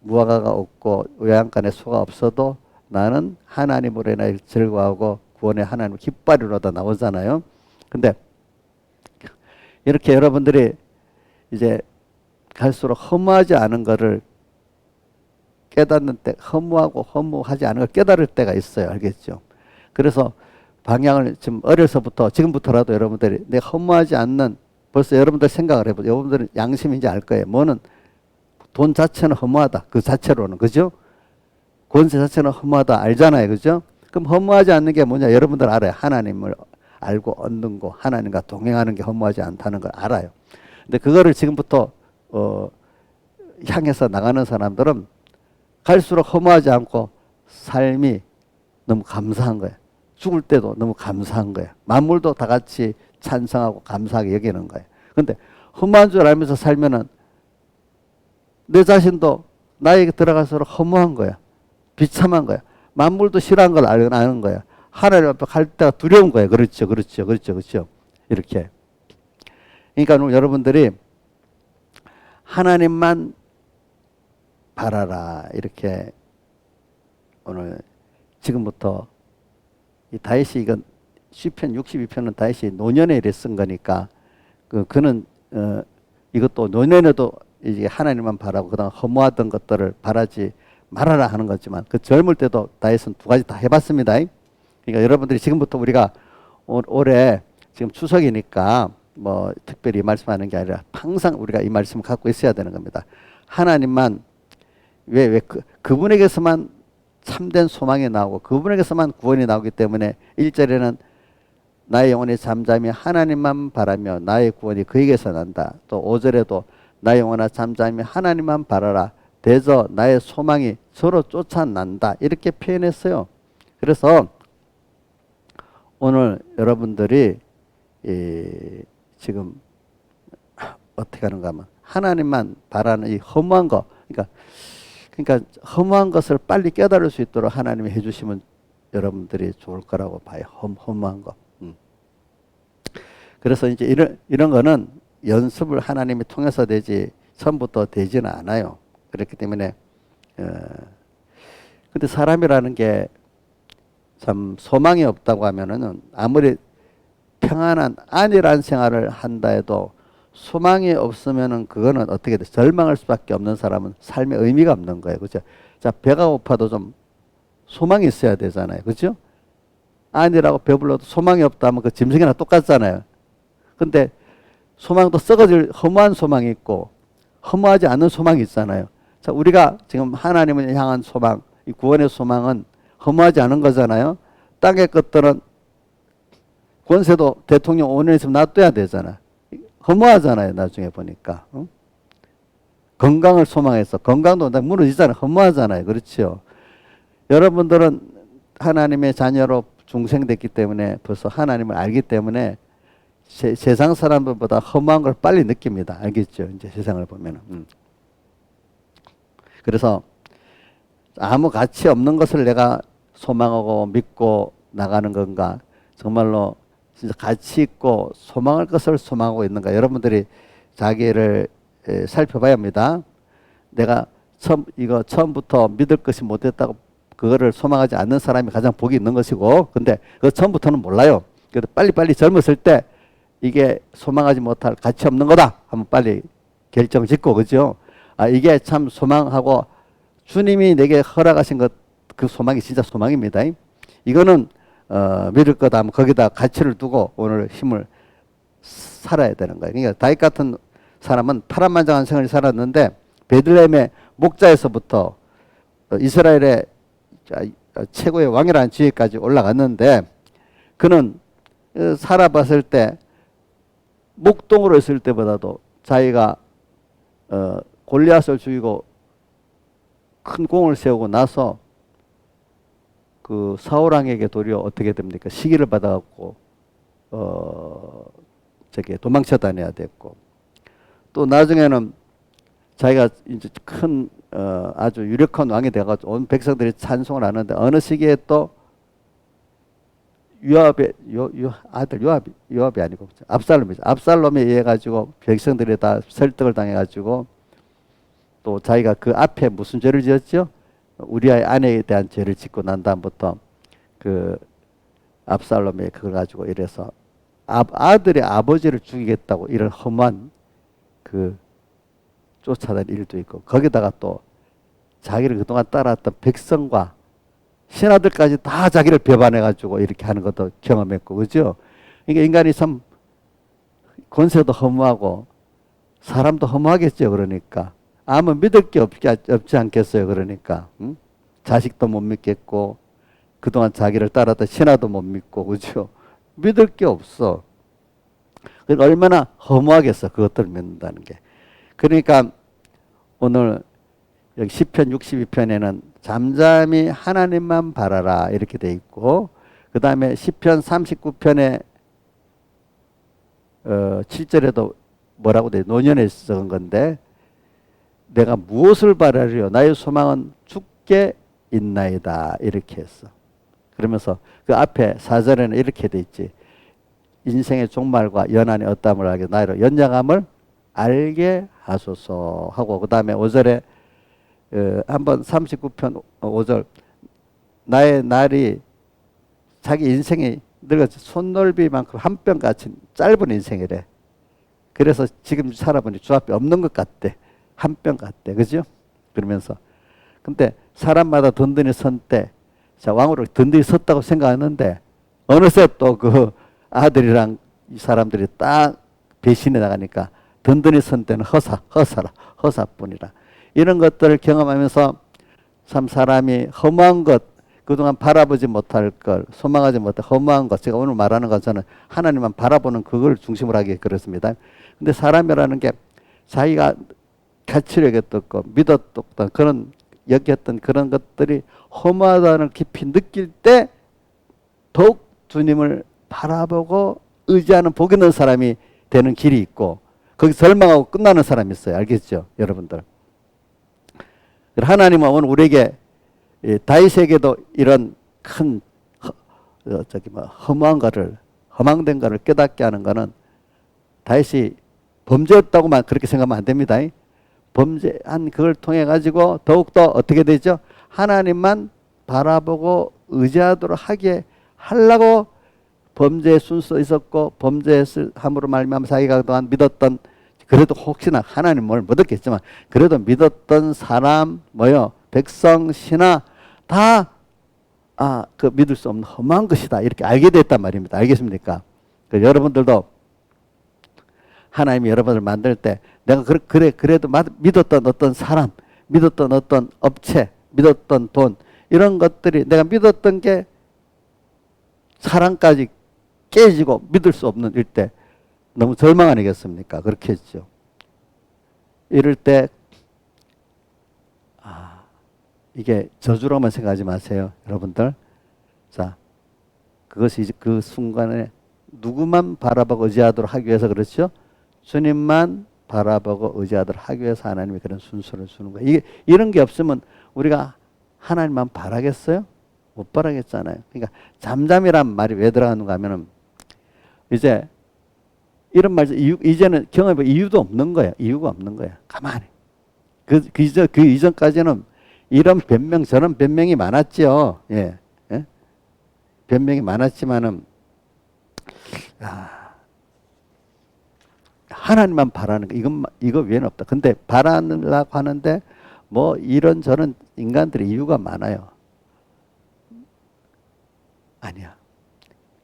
무화과가 없고 외양간에 소가 없어도 나는 하나님으로 인하여 즐거워하고 구원의 하나님을 기뻐하리로다 나오잖아요. 근데 이렇게 여러분들이 이제 갈수록 허무하지 않은 거를 깨닫는 때, 허무하지 않은 걸 깨달을 때가 있어요. 알겠죠? 그래서 방향을 지금 어려서부터, 지금부터라도 여러분들이 내가 허무하지 않는, 벌써 여러분들 생각을 해보죠. 여러분들은 양심인지 알 거예요. 뭐는 돈 자체는 허무하다. 그 자체로는. 그죠? 권세 자체는 허무하다. 알잖아요. 그죠? 그럼 허무하지 않는 게 뭐냐? 여러분들 알아요. 하나님을 알고 얻는 거, 하나님과 동행하는 게 허무하지 않다는 걸 알아요. 근데 그거를 지금부터 향해서 나가는 사람들은 갈수록 허무하지 않고 삶이 너무 감사한 거예요. 죽을 때도 너무 감사한 거예요. 만물도 다 같이 찬성하고 감사하게 여기는 거예요. 근데 허무한 줄 알면서 살면은 내 자신도 나에게 들어갈수록 허무한 거야. 비참한 거야. 만물도 싫어한 걸 아는 거야. 하나님 앞에 갈 때가 두려운 거예요. 그렇죠. 이렇게. 그러니까 여러분들이 하나님만 바라라. 이렇게 오늘 지금부터 이 다윗이 이건 시편 62편은 다윗이 노년에 이래 쓴 거니까 그는 이것도 노년에도 이제 하나님만 바라고 그다음 허무하던 것들을 바라지 말아라 하는 거지만 그 젊을 때도 다윗은 두 가지 다 해봤습니다. 그러니까 여러분들이 지금부터 우리가 올해 지금 추석이니까 뭐 특별히 이 말씀하는 게 아니라 항상 우리가 이 말씀을 갖고 있어야 되는 겁니다. 하나님만 그분에게서만 참된 소망이 나오고 그분에게서만 구원이 나오기 때문에 1절에는 나의 영혼이 잠잠히 하나님만 바라며 나의 구원이 그에게서 난다. 또 5절에도 나의 영혼아 잠잠히 하나님만 바라라. 대저 나의 소망이 저로 쫓아난다. 이렇게 표현했어요. 그래서 오늘 여러분들이 지금 어떻게 하는가 하면 하나님만 바라는 이 허무한 거, 그러니까 허무한 것을 빨리 깨달을 수 있도록 하나님이 해주시면 여러분들이 좋을 거라고 봐요. 허무한 거. 그래서 이제 이런 거는 연습을 하나님이 통해서 되지 처음부터 되지는 않아요. 그렇기 때문에 근데 사람이라는 게 참 소망이 없다고 하면은 아무리 평안한 안일한 생활을 한다 해도 소망이 없으면은 그거는 어떻게 돼? 절망할 수밖에 없는 사람은 삶의 의미가 없는 거예요. 그죠? 자, 배가 고파도 좀 소망이 있어야 되잖아요. 그죠? 안이라고 배불러도 소망이 없다면 그 짐승이나 똑같잖아요. 근데 소망도 썩어질 허무한 소망이 있고 허무하지 않는 소망이 있잖아요. 자, 우리가 지금 하나님을 향한 소망, 이 구원의 소망은 허무하지 않은 거잖아요. 땅의 것들은 권세도 대통령 5년 있으면 놔둬야 되잖아. 허무하잖아요. 나중에 보니까. 응? 건강을 소망해서 건강도 무너지잖아요. 허무하잖아요. 그렇죠. 여러분들은 하나님의 자녀로 중생됐기 때문에 벌써 하나님을 알기 때문에 세상 사람들보다 허무한 걸 빨리 느낍니다. 알겠죠? 이제 세상을 보면은. 그래서 아무 가치 없는 것을 내가 소망하고 믿고 나가는 건가? 정말로 진짜 가치 있고 소망할 것을 소망하고 있는가? 여러분들이 자기를 살펴봐야 합니다. 내가 처음부터 믿을 것이 못했다고 그거를 소망하지 않는 사람이 가장 복이 있는 것이고, 근데 그 처음부터는 몰라요. 그래도 빨리빨리 젊었을 때 이게 소망하지 못할 가치 없는 거다 하면 빨리 결정 짓고, 그죠? 아, 이게 참 소망하고 주님이 내게 허락하신 것, 그 소망이 진짜 소망입니다. 이거는 믿을 거다 하면 거기다 가치를 두고 오늘 힘을 살아야 되는 거예요. 그러니까 다윗 같은 사람은 파란만장한 생을 살았는데 베들레헴의 목자에서부터 이스라엘의 최고의 왕이라는 지위까지 올라갔는데 그는 살아봤을 때 목동으로 있을 때보다도 자기가 골리앗을 죽이고 큰 공을 세우고 나서 그 사울왕에게 도리어 어떻게 됩니까? 시기를 받아갖고 도망쳐 다녀야 됐고, 또 나중에는 자기가 이제 큰 아주 유력한 왕이 돼가지고 온 백성들이 찬송을 하는데 어느 시기에 또 요압의 아들 요압이 아니고 압살롬이죠. 압살롬에 의해 가지고 백성들이 다 설득을 당해가지고 또 자기가 그 앞에 무슨 죄를 지었죠? 우리아의 아내에 대한 죄를 짓고 난 다음부터 그 압살롬이 그걸 가지고 이래서 아들의 아버지를 죽이겠다고 이런 험한 그 쫓아다닐 일도 있고, 거기다가 또 자기를 그동안 따라왔던 백성과 신하들까지 다 자기를 배반해가지고 이렇게 하는 것도 경험했고, 그죠? 그러니까 인간이 참 권세도 허무하고 사람도 허무하겠죠. 그러니까 아무 믿을 게 없지 않겠어요. 그러니까 자식도 못 믿겠고, 그동안 자기를 따랐던 신하도 못 믿고, 그죠? 믿을 게 없어. 그러니까 얼마나 허무하겠어, 그것들을 믿는다는 게. 그러니까 오늘 여기 시편 62편에는 잠잠히 하나님만 바라라 이렇게 돼 있고, 그 다음에 시편 39편에 7절에도 뭐라고 돼? 노년에 적은 건데, 내가 무엇을 바라리요? 나의 소망은 주께 있나이다 이렇게 했어. 그러면서 그 앞에 4절에는 이렇게 돼 있지. 인생의 종말과 연한의 어떠함을 알게 나이로 연장함을 알게 하소서 하고, 그 다음에 5절에 한번 39편 5절, 나의 날이, 자기 인생이 늙어서 손놀비만큼 한 뼘 같이 짧은 인생이래. 그래서 지금 살아보니 주 앞에 없는 것 같대. 한 뼘 같대. 그죠? 그러면서 근데 사람마다 든든히 선 때, 자, 왕으로 든든히 섰다고 생각하는데 어느새 또 그 아들이랑 이 사람들이 딱 배신해 나가니까 든든히 선 때는 허사뿐이라. 이런 것들을 경험하면서 참 사람이 허무한 것, 그동안 바라보지 못할 걸, 소망하지 못할 허무한 것, 제가 오늘 말하는 것, 저는 하나님만 바라보는 그걸 중심으로 하기 그렇습니다. 근데 사람이라는 게 자기가 가치를 여겼던, 믿었던, 그런 여겼던 그런 것들이 허무하다는 깊이 느낄 때 더욱 주님을 바라보고 의지하는 복 있는 사람이 되는 길이 있고, 거기 절망하고 끝나는 사람이 있어요. 알겠죠? 여러분들. 하나님은 오늘 우리에게 다윗에게도 이런 큰 허무한 거를, 허망된 거를 깨닫게 하는 거는 다윗이 범죄였다고만 그렇게 생각하면 안 됩니다. 범죄한 그걸 통해 가지고 더욱더 어떻게 되죠? 하나님만 바라보고 의지하도록 하게 하려고 범죄의 순서 있었고, 범죄했을 함으로 말미암아 자기가 그동안 믿었던, 그래도 혹시나 하나님을 믿었겠지만 그래도 믿었던 사람, 백성, 신하 다 그 믿을 수 없는 험한 것이다 이렇게 알게 됐단 말입니다. 알겠습니까? 여러분들도 하나님이 여러분을 만들 때 내가 그래도 믿었던 어떤 사람, 믿었던 어떤 업체, 믿었던 돈, 이런 것들이 내가 믿었던 게 사랑까지 깨지고 믿을 수 없는 일 때 너무 절망 아니겠습니까? 그렇게 했죠. 이럴 때 이게 저주로만 생각하지 마세요, 여러분들. 자, 그것이 이제 그 순간에 누구만 바라보고 의지하도록 하기 위해서, 그렇죠? 주님만 바라보고 의지하도록 하기 위해서 하나님이 그런 순서를 주는 거예요. 이런 게 없으면 우리가 하나님만 바라겠어요? 못 바라겠잖아요. 그러니까 잠잠이란 말이 왜 들어가는가 하면은, 이제 이런 말, 이제는 경험해 이유도 없는 거야. 이유가 없는 거야. 가만히. 그 이전까지는 이런 변명, 저런 변명이 많았죠. 예. 예? 변명이 많았지만은, 하나님만 바라는 거, 이거 외에는 없다. 근데 바라려고 하는데, 이런저런 인간들의 이유가 많아요. 아니야.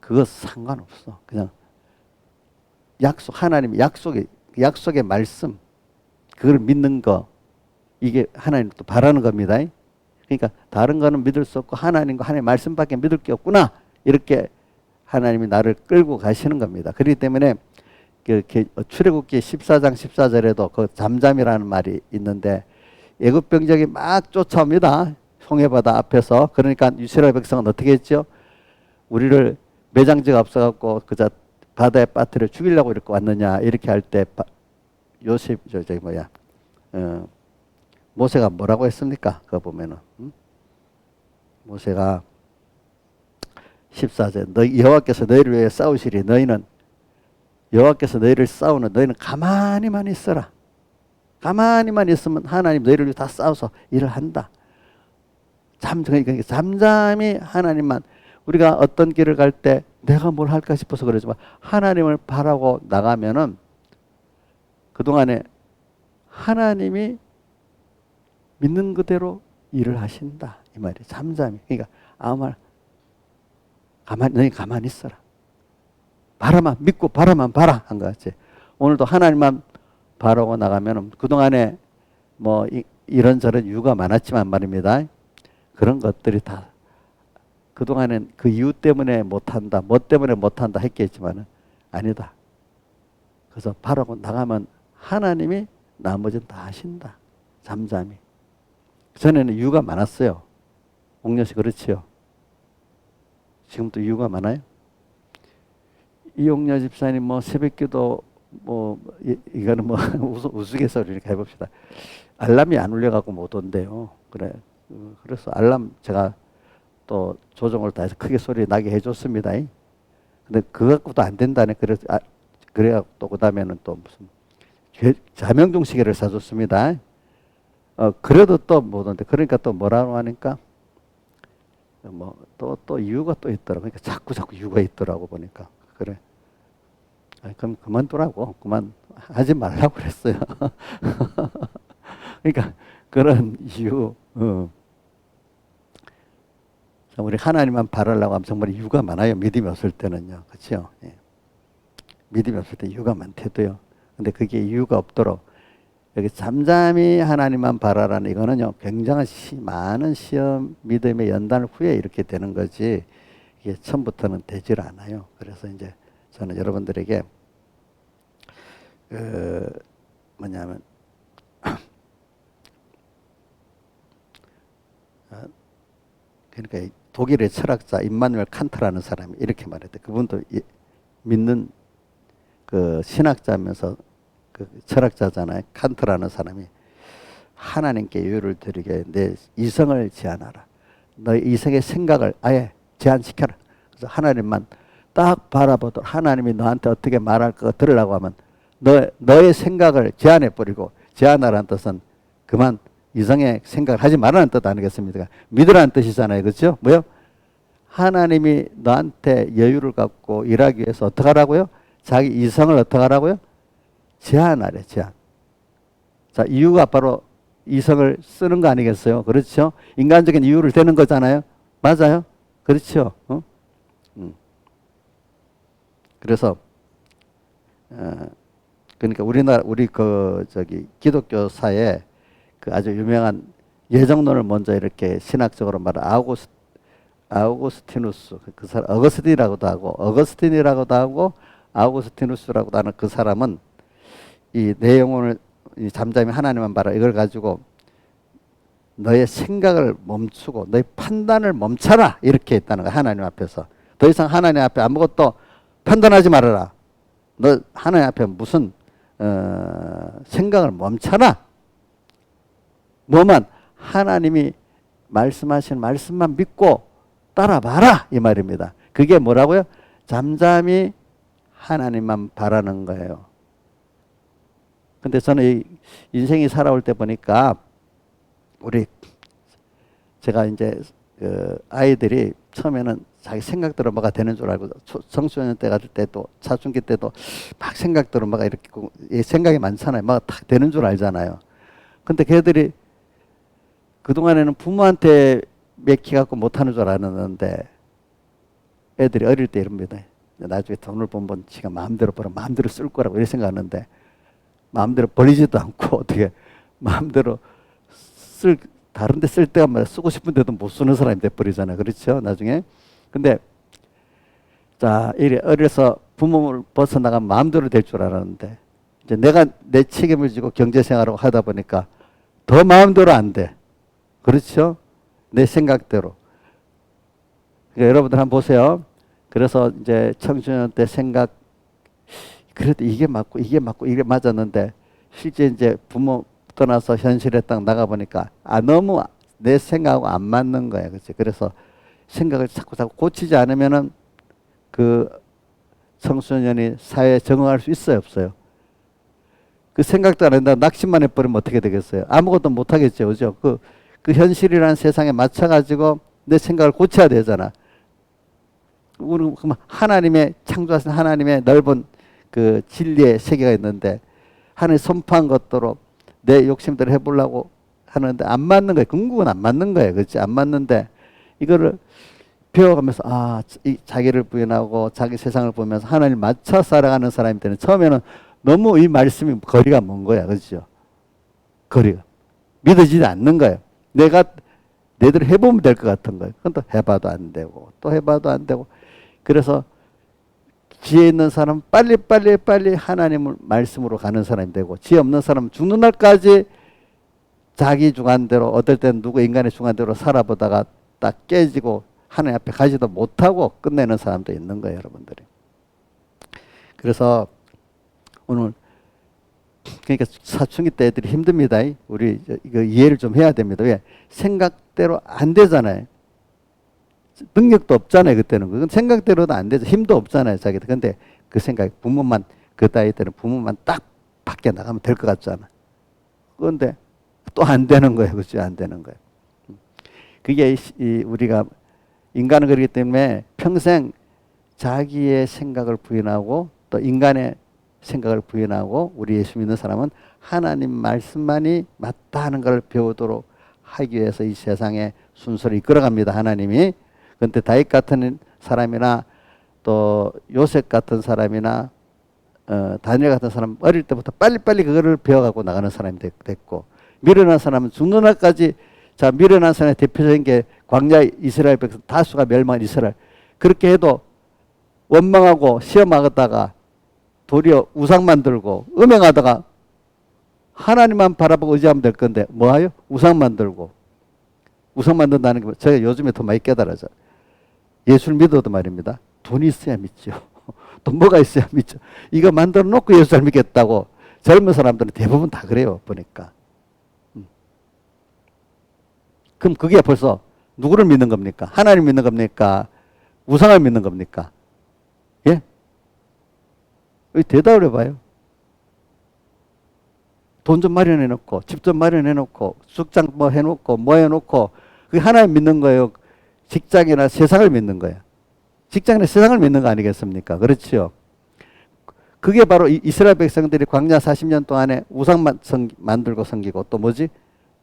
그거 상관없어. 그냥 하나님의 약속의 말씀, 그걸 믿는 거, 이게 하나님 또 바라는 겁니다. 그러니까 다른 거는 믿을 수 없고 하나님과 하나님의 말씀밖에 믿을 게 없구나, 이렇게 하나님이 나를 끌고 가시는 겁니다. 그렇기 때문에 출애굽기 14장 14절에도 그 잠잠이라는 말이 있는데, 애굽 병적이 막 쫓아옵니다. 홍해바다 앞에서. 그러니까 이스라엘 백성은 어떻게 했죠? 우리를 매장지가 없어갖고 그저 바다에 빠뜨려 죽이려고 이렇게 왔느냐, 이렇게 할 때 모세가 뭐라고 했습니까? 그거 보면은 모세가 14절, 여호와께서 너희를 위해 싸우시리. 여호와께서 너희를 싸우는, 너희는 가만히만 있어라. 가만히만 있으면 하나님 너희를 위해 다 싸워서 일을 한다. 그러니까 잠잠히 하나님만, 우리가 어떤 길을 갈 때 내가 뭘 할까 싶어서 그러지만 하나님을 바라고 나가면은 그동안에 하나님이 믿는 그대로 일을 하신다. 이 말이에요. 잠잠히. 그러니까 아무 말 너희 가만히 있어라. 바라만 믿고 바라만 봐라 한 것 같지. 오늘도 하나님만 바라고 나가면은 그동안에 뭐 이런저런 이유가 많았지만 말입니다. 그런 것들이 다 그동안엔 그 이유 때문에 못한다, 뭐 때문에 못한다 했겠지만은 아니다. 그래서 바라고 나가면 하나님이 나머지는 다 하신다. 잠잠히. 전에는 이유가 많았어요. 옥녀씨 그렇지요? 지금도 이유가 많아요? 이옥녀 집사님 뭐 새벽기도 뭐 이거는 뭐 우스갯소리 이렇게 해봅시다. 알람이 안 울려갖고 못 온대요. 그래서 알람 제가 또 조정을 다 해서 크게 소리 나게 해줬습니다. 근데 그거 갖고도 안 된다네. 그래갖고 또 그 다음에는 또 무슨 자명종 시계를 사줬습니다. 그래도 또 못 온대. 그러니까 또 뭐라고 하니까 뭐 또 이유가 또 있더라고. 그러니까 자꾸 이유가 있더라고 보니까. 그래. 그럼 그만두라고. 그만 하지 말라고 그랬어요. 그러니까 그런 이유. 우리 하나님만 바라려고 하면 정말 이유가 많아요. 믿음이 없을 때는요. 그렇죠? 예. 믿음이 없을 때 이유가 많대도요. 근데 그게 이유가 없도록 여기 잠잠히 하나님만 바라라는 이거는요. 굉장한 많은 시험 믿음의 연단 후에 이렇게 되는 거지 이게 처음부터는 되질 않아요. 그래서 이제 저는 여러분들에게 뭐냐면 그러니까 독일의 철학자 임마누엘 칸트라는 사람이 이렇게 말했대. 그분도 믿는 그 신학자면서 그 철학자잖아요. 칸트라는 사람이 하나님께 예우를 드리게 내 이성을 제한하라. 너의 이성의 생각을 아예 제한시켜라. 그래서 하나님만 딱 바라보도록 하나님이 너한테 어떻게 말할까 들으려고 하면 너의 생각을 제한해버리고 제한하라는 뜻은 그만 이성의 생각을 하지 말라는 뜻 아니겠습니까? 믿으라는 뜻이잖아요. 그렇죠? 뭐요? 하나님이 너한테 여유를 갖고 일하기 위해서 어떻게 하라고요? 자기 이성을 어떻게 하라고요? 제한하래, 제한. 자, 이유가 바로 이성을 쓰는 거 아니겠어요? 그렇죠? 인간적인 이유를 대는 거잖아요? 맞아요? 그렇죠? 그래서, 그러니까 우리 기독교사에 그 아주 유명한 예정론을 먼저 이렇게 신학적으로 말한 아우구스티누스, 그 사람, 어거스틴이라고도 하고, 아우구스티누스라고도 하는 그 사람은 내 영혼을 잠잠히 하나님만 바라 이걸 가지고 너의 생각을 멈추고 너의 판단을 멈춰라 이렇게 했다는 거야. 하나님 앞에서 더 이상 하나님 앞에 아무것도 판단하지 말아라. 너 하나님 앞에 무슨 생각을 멈춰라. 뭐만 하나님이 말씀하시는 말씀만 믿고 따라봐라 이 말입니다. 그게 뭐라고요? 잠잠히 하나님만 바라는 거예요. 근데 저는 이 인생이 살아올 때 보니까 제가 이제 아이들이 처음에는 자기 생각대로 뭐가 되는 줄 알고 청소년 때 같을 때도 사춘기 때도 막 생각대로 뭐가 이렇게 생각이 많잖아요. 막 딱 되는 줄 알잖아요. 근데 걔들이 그동안에는 부모한테 맡겨갖고 못하는 줄 알았는데 애들이 어릴 때 이럽니다. 나중에 돈을 벌면 지가 마음대로 벌어 마음대로 쓸 거라고 이렇게 생각하는데 마음대로 버리지도 않고 어떻게 마음대로 다른 데 쓸 때가 말이야 쓰고 싶은데도 못 쓰는 사람이 돼버리잖아요. 그렇죠? 나중에. 근데 자, 이래 어려서 부모를 벗어나가면 마음대로 될 줄 알았는데 이제 내가 내 책임을 지고 경제생활을 하다 보니까 더 마음대로 안 돼. 그렇죠? 내 생각대로. 그러니까 여러분들 한번 보세요. 그래서 이제 청소년 때 생각 그래도 이게 맞고 이게 맞았는데 실제 이제 부모 떠나서 현실에 딱 나가보니까 너무 내 생각하고 안 맞는 거야. 그렇지? 그래서 생각을 자꾸 고치지 않으면은 그 청소년이 사회에 적응할 수 있어요, 없어요? 그 생각도 안 한다 낙심만 해버리면 어떻게 되겠어요? 아무것도 못 하겠죠, 그죠? 그 현실이라는 세상에 맞춰가지고 내 생각을 고쳐야 되잖아. 우리 하나님의 창조하신 하나님의 넓은 그 진리의 세계가 있는데 하나님 선포한 것대로 내 욕심대로 해보려고 하는데 안 맞는 거예요. 궁극은 안 맞는 거예요. 그렇지? 안 맞는데 이거를 배워가면서 이 자기를 부인하고 자기 세상을 보면서 하나님 맞춰 살아가는 사람이 되는 처음에는 너무 이 말씀이 거리가 먼 거야. 그렇죠? 거리가. 믿어지지 않는 거예요. 내가 내대로 해보면 될 것 같은 거예요. 그건 또 해봐도 안 되고 또 해봐도 안 되고 그래서 지혜 있는 사람은 빨리 하나님을 말씀으로 가는 사람이 되고 지혜 없는 사람은 죽는 날까지 자기 주관대로 어떨 때는 누구 인간의 주관대로 살아보다가 딱 깨지고 하나님 앞에 가지도 못하고 끝내는 사람도 있는 거예요. 여러분들이. 그래서 오늘 그러니까 사춘기 때 애들이 힘듭니다. 우리 이거 이해를 좀 해야 됩니다. 왜? 생각대로 안 되잖아요. 능력도 없잖아요. 그때는. 그건 생각대로도 안 되죠. 힘도 없잖아요. 자기들. 근데 그 생각, 부모만, 그 나이 때는 부모만 딱 밖에 나가면 될 것 같잖아. 그런데 또 안 되는 거예요. 그렇죠? 안 되는 거예요. 그게 우리가 인간은 그렇기 때문에 평생 자기의 생각을 부인하고 또 인간의 생각을 부인하고 우리 예수 믿는 사람은 하나님 말씀만이 맞다 하는 걸 배우도록 하기 위해서 이 세상에 순서를 이끌어갑니다. 하나님이. 그런데 다윗 같은 사람이나 또 요셉 같은 사람이나 다니엘 같은 사람 어릴 때부터 빨리빨리 그거를 배워가고 나가는 사람이 됐고 미련한 사람은 죽는 날까지 자 미련한 사람의 대표적인 게 광야 이스라엘 백성 다수가 멸망한 이스라엘 그렇게 해도 원망하고 시험하다가 도리어 우상 만들고 음행하다가 하나님만 바라보고 의지하면 될 건데 뭐하요? 우상 만들고 우상 만든다는 게 제가 요즘에 더 많이 깨달아져. 예수를 믿어도 말입니다. 돈이 있어야 믿죠. 또 뭐가 있어야 믿죠. 이거 만들어 놓고 예수 잘 믿겠다고 젊은 사람들은 대부분 다 그래요. 보니까. 그럼 그게 벌써 누구를 믿는 겁니까? 하나님 믿는 겁니까? 우상을 믿는 겁니까? 예? 대답을 해봐요. 돈 좀 마련해 놓고 집 좀 마련해 놓고 숙장 뭐 해놓고 뭐 해놓고 그게 하나님 믿는 거예요. 직장이나 세상을 믿는 거예요. 직장이나 세상을 믿는 거 아니겠습니까? 그렇죠. 그게 바로 이스라엘 백성들이 광야 40년 동안에 우상 만들고 섬기고 또 뭐지?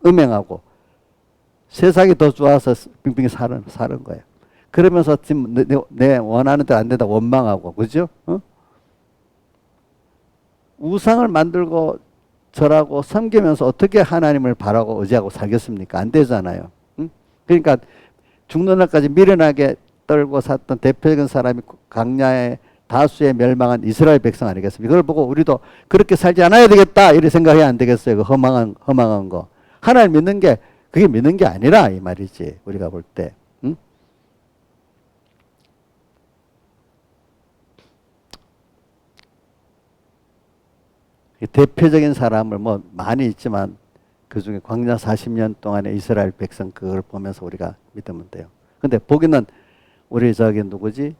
음행하고 세상이 더 좋아서 빙빙 사는 거예요. 그러면서 지금 내 원하는 대로 안 된다 원망하고 그죠? 우상을 만들고 절하고 섬기면서 어떻게 하나님을 바라고 의지하고 살겠습니까? 안 되잖아요. 그러니까 죽는 날까지 미련하게 떨고 샀던 대표적인 사람이 광야의 다수의 멸망한 이스라엘 백성 아니겠습니까? 그걸 보고 우리도 그렇게 살지 않아야 되겠다 이렇게 생각해야 안 되겠어요. 그 허망한 거. 하나님 믿는 게 그게 믿는 게 아니라 이 말이지. 우리가 볼 때. 대표적인 사람을 뭐 많이 있지만 그 중에 광야 40년 동안의 이스라엘 백성 그걸 보면서 우리가 믿으면 돼요. 근데 보기는 우리 저기 누구지?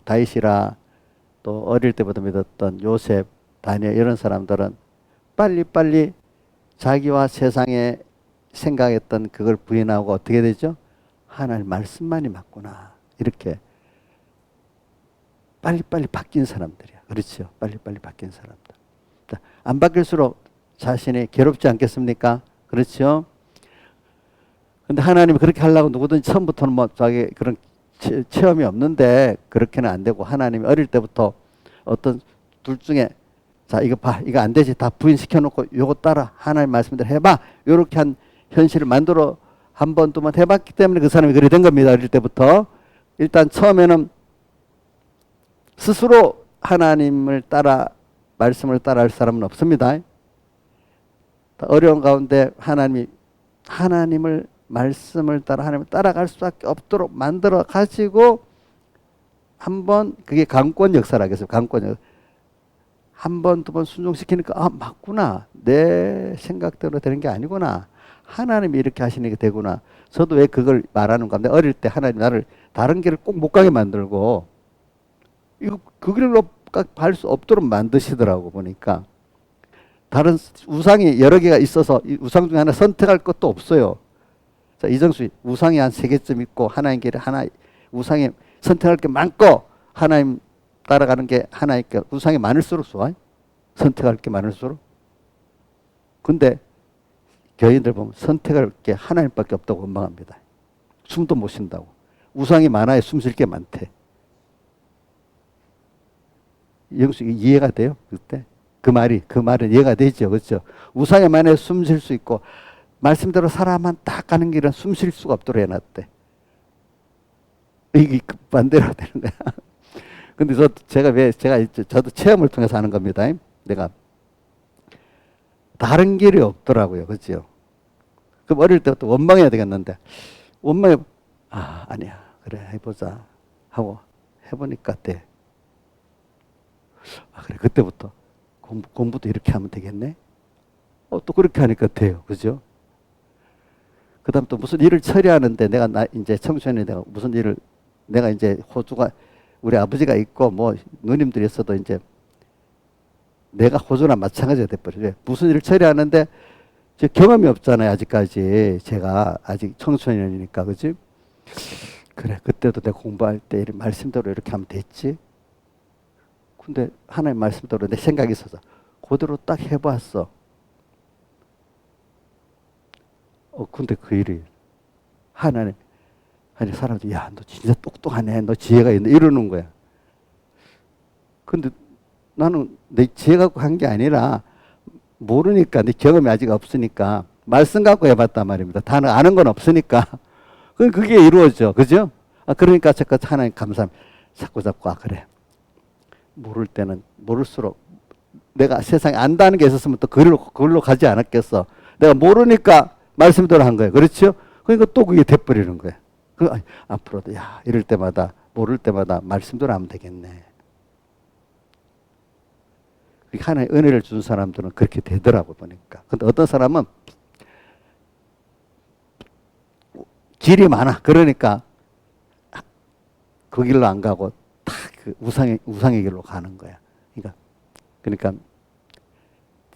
다윗이라 또 어릴 때부터 믿었던 요셉, 다니엘 이런 사람들은 빨리빨리 자기와 세상에 생각했던 그걸 부인하고 어떻게 되죠? 하나님 말씀만이 맞구나. 이렇게 빨리빨리 바뀐 사람들이야. 그렇죠? 빨리빨리 바뀐 사람들. 안 바뀔수록 자신이 괴롭지 않겠습니까? 그렇죠? 근데 하나님이 그렇게 하려고 누구든지 처음부터는 뭐 자기 그런 체험이 없는데 그렇게는 안 되고 하나님이 어릴 때부터 어떤 둘 중에 자 이거 봐 이거 안 되지 다 부인시켜 놓고 요거 따라 하나님 말씀대로 해봐 요렇게 한 현실을 만들어 한 번 두 번 해봤기 때문에 그 사람이 그렇게 된 겁니다. 어릴 때부터 일단 처음에는 스스로 하나님을 따라 말씀을 따라 할 사람은 없습니다. 어려운 가운데 하나님을 말씀을 따라 하나님을 따라갈 수밖에 없도록 만들어 가지고 한번 그게 강권 역사라겠습니다. 강권 역사. 한 번, 두 번 순종시키니까 맞구나. 내 생각대로 되는 게 아니구나. 하나님이 이렇게 하시는 게 되구나. 저도 왜 그걸 말하는 건데 어릴 때 하나님 나를 다른 길을 꼭 못 가게 만들고 이거 그 길로 갈 수 없도록 만드시더라고 보니까 다른 우상이 여러 개가 있어서 이 우상 중에 하나 선택할 것도 없어요. 자, 이정수 우상이 한 3개쯤 있고 하나님 길에 하나 우상이 선택할 게 많고 하나님 따라가는 게 하나님께 우상이 많을수록 좋아요. 선택할 게 많을수록. 근데 교인들 보면 선택할 게 하나님밖에 없다고 원망합니다. 숨도 못 쉰다고. 우상이 많아야 숨 쉴 게 많대. 영수 이해가 돼요? 그때 그 말은 이해가 되죠, 그렇죠? 우상이 많아야 숨 쉴 수 있고 말씀대로 사람만 딱 가는 길은 숨 쉴 수가 없도록 해놨대. 이게 반대로 되는 거야. 근데 저도 체험을 통해서 하는 겁니다. 내가 다른 길이 없더라고요, 그렇죠? 그럼 어릴 때부터 원망해야 되겠는데 아니야, 그래 해보자 하고 해보니까 돼. 그래, 그때부터 공부도 이렇게 하면 되겠네. 또 그렇게 하니까 돼요, 그죠? 그다음 또 무슨 일을 처리하는데 이제 청소년이 내가 무슨 일을 내가 이제 호주가 우리 아버지가 있고 뭐 누님들이 있어도 이제 내가 호주나 마찬가지가 돼버려요. 무슨 일을 처리하는데 제 경험이 없잖아요, 아직까지. 제가 아직 청소년이니까, 그지? 그래, 그때도 내가 공부할 때 말씀대로 이렇게 하면 됐지. 근데 하나님 말씀대로 내 생각이 있어서 그대로 딱 해봤어. 근데 그 일이 하나님 사람들이 야, 너 진짜 똑똑하네, 너 지혜가 있네 이러는 거야. 근데 나는 내 지혜 갖고 한 게 아니라 모르니까, 내 경험이 아직 없으니까 말씀 갖고 해봤단 말입니다. 다는 아는 건 없으니까. 그게 이루어져, 그죠? 그러니까 제가 하나님 감사합니다. 자꾸 그래. 모를 때는 모를수록 내가 세상에 안다는 게 있었으면 또 그걸로 가지 않았겠어. 내가 모르니까 말씀대로 한 거예요. 그렇죠? 그러니까 또 그게 돼버리는 거예요. 앞으로도 이럴 때마다 모를 때마다 말씀대로 하면 되겠네. 하나의 은혜를 준 사람들은 그렇게 되더라고 보니까. 근데 어떤 사람은 길이 많아. 그러니까 그 길로 안 가고 다 그 우상의 길로 가는 거야. 그러니까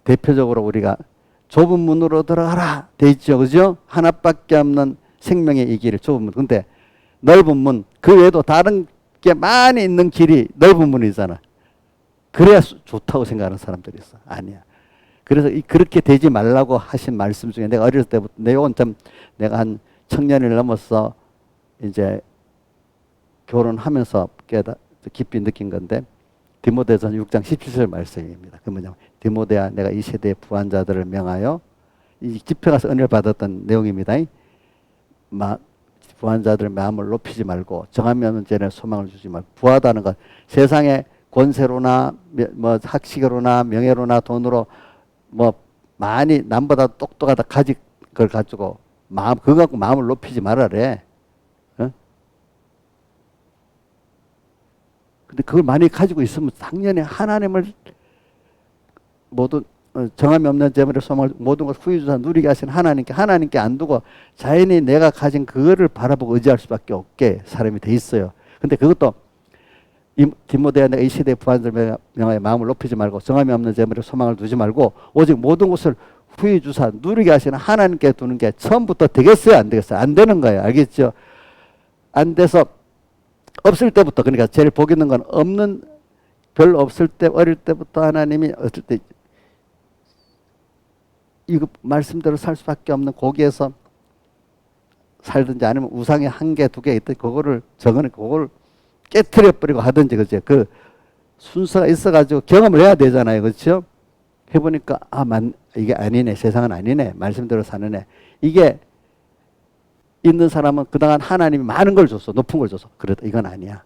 대표적으로 우리가 좁은 문으로 들어가라 돼 있죠, 그죠? 하나밖에 없는 생명의 이 길을 좁은 문. 근데 넓은 문, 그 외에도 다른 게 많이 있는 길이 넓은 문이잖아. 그래야 좋다고 생각하는 사람들이 있어. 아니야. 그래서 그렇게 되지 말라고 하신 말씀 중에 내가 어렸을 때부터 내가 한 청년을 넘어서 이제 결혼하면서 깊이 느낀 건데 디모데전 6장 17절 말씀입니다. 그 뭐냐면 디모데야, 내가 이 세대의 부한자들을 명하여, 이 집회 가서 은혜를 받았던 내용입니다. 부한자들 마음을 높이지 말고 정함이 없는 죄에 소망을 주지 말고. 부하다는 것, 세상의 권세로나 뭐 학식으로나 명예로나 돈으로 뭐 많이 남보다 똑똑하다 가진 걸 가지고 그거 갖고 마음을 높이지 말아래. 근데 그걸 많이 가지고 있으면 당연히 하나님을 모든 정함이 없는 재물의 소망을 모든 걸 후히 주사 누리게 하신 하나님께 안 두고 자연히 내가 가진 그거를 바라보고 의지할 수밖에 없게 사람이 돼 있어요. 근데 그것도 디모데야, 내가 이 시대의 부한들 명하여 마음을 높이지 말고 정함이 없는 재물에 소망을 두지 말고 오직 모든 것을 후히 주사 누리게 하시는 하나님께 두는 게 처음부터 되겠어요, 안 되겠어요? 안 되는 거예요. 알겠죠? 안 돼서 없을 때부터, 그러니까 제일 복 있는 건 별로 없을 때, 어릴 때부터 하나님이 어떨 때 이거 말씀대로 살 수밖에 없는 거기에서 살든지, 아니면 우상이 한 개, 두 개 있던 그거를 깨트려 버리고 하든지, 그죠? 그 순서가 있어가지고 경험을 해야 되잖아요, 그렇죠? 해보니까 이게 아니네, 세상은 아니네, 말씀대로 사는 애. 이게 있는 사람은 그동안 하나님이 많은 걸 줬어, 높은 걸 줬어. 그래도 이건 아니야.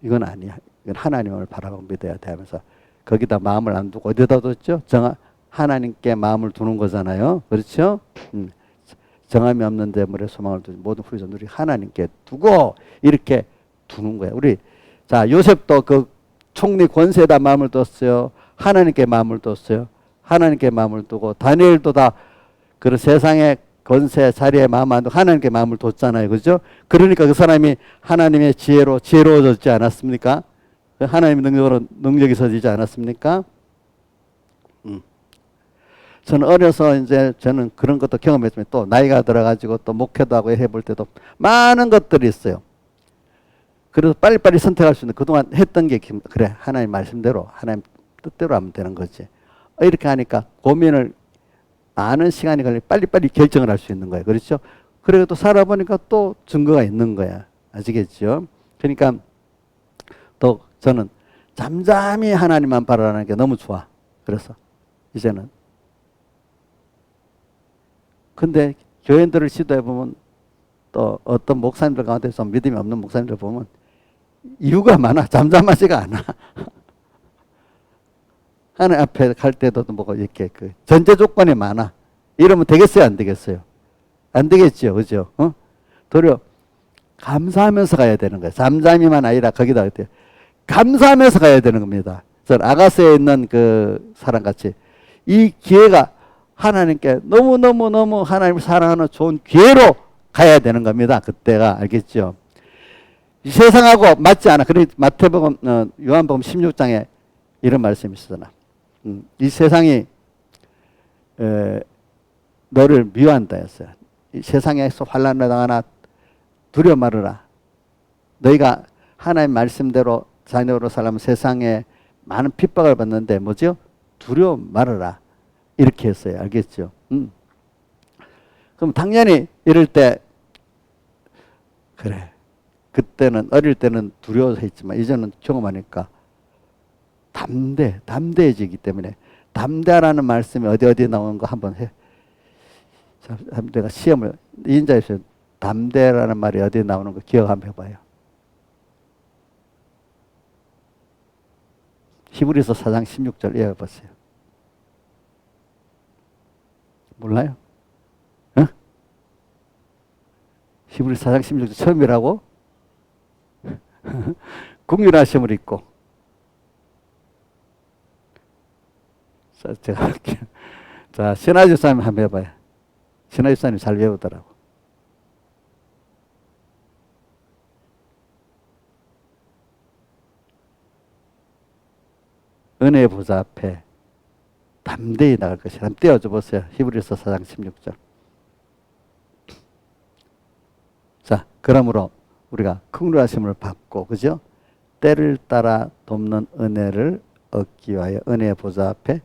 이건 하나님을 바라보고 믿어야 돼 하면서 거기다 마음을 안 두고 어디다 뒀죠? 하나님께 마음을 두는 거잖아요. 그렇죠? 정함이 없는 재물에 소망을 두지 모든 후리자 누리 하나님께 두고 이렇게 두는 거예요. 요셉도 그 총리 권세에다 마음을 뒀어요. 하나님께 마음을 뒀어요. 하나님께 마음을 두고 다니엘도 다 그런 세상의 권세 자리에 마음 안 두고 하나님께 마음을 뒀잖아요. 그죠? 그러니까 그 사람이 하나님의 지혜로워졌지 않았습니까? 하나님의 능력이 서지지 않았습니까? 저는 어려서 이제 저는 그런 것도 경험했지만 또 나이가 들어가지고 또 목회도 하고 해볼 때도 많은 것들이 있어요. 그래서 빨리빨리 선택할 수 있는 그동안 했던 게 그래 하나님 말씀대로 하나님 뜻대로 하면 되는 거지. 이렇게 하니까 고민을 많은 시간이 걸려 빨리빨리 결정을 할 수 있는 거예요. 그렇죠? 그리고 또 살아보니까 또 증거가 있는 거야. 아시겠죠? 그러니까 또 저는 잠잠히 하나님만 바라는 게 너무 좋아. 그래서 이제는 근데 교인들을 시도해 보면 또 어떤 목사님들 가운데서 믿음이 없는 목사님들 보면 이유가 많아. 잠잠하지가 않아. 하나님 앞에 갈 때도 뭐 이렇게 그 전제 조건이 많아. 이러면 되겠어요? 안 되겠어요? 안 되겠죠. 그죠? 도리어 감사하면서 가야 되는 거예요. 잠잠이만 아니라 거기다 어때요? 감사하면서 가야 되는 겁니다. 저는 아가스에 있는 그 사람같이 이 기회가 하나님께 너무너무너무 하나님을 사랑하는 좋은 기회로 가야 되는 겁니다. 그때가. 알겠죠? 이 세상하고 맞지 않아. 그러니 마태복음, 요한복음 16장에 이런 말씀이 있었잖아. 이 세상이 너를 미워한다 했어요. 이 세상에서 환난을 당하나 두려워 말으라. 너희가 하나님 말씀대로 자녀로 살면 세상에 많은 핍박을 받는데 뭐죠? 두려워 말으라. 이렇게 했어요. 알겠죠? 그럼 당연히 이럴 때 그래. 그때는 어릴 때는 두려워했지만 이제는 경험하니까 담대해지기 때문에 담대하라는 말씀이 어디 나오는 거 한번 해. 자, 내가 시험을 인자에서 담대라는 말이 어디 나오는 거 기억 한번 해봐요. 히브리서 4장 16절 읽어보세요. 몰라요? 어? 히브리서 4장 16절 처음이라고? 국률하심을 입고. 자, 제가 할게요. 자, 신하주 사님 한번 해봐요. 신하주 사님 잘 배우더라고. 은혜의 보좌 앞에 담대히 나갈 것이라. 한번 띄워줘 보세요. 히브리서 4장 16절. 자, 그러므로 우리가 긍휼하심을 받고, 그죠? 때를 따라 돕는 은혜를 얻기 위하여 은혜의 보좌 앞에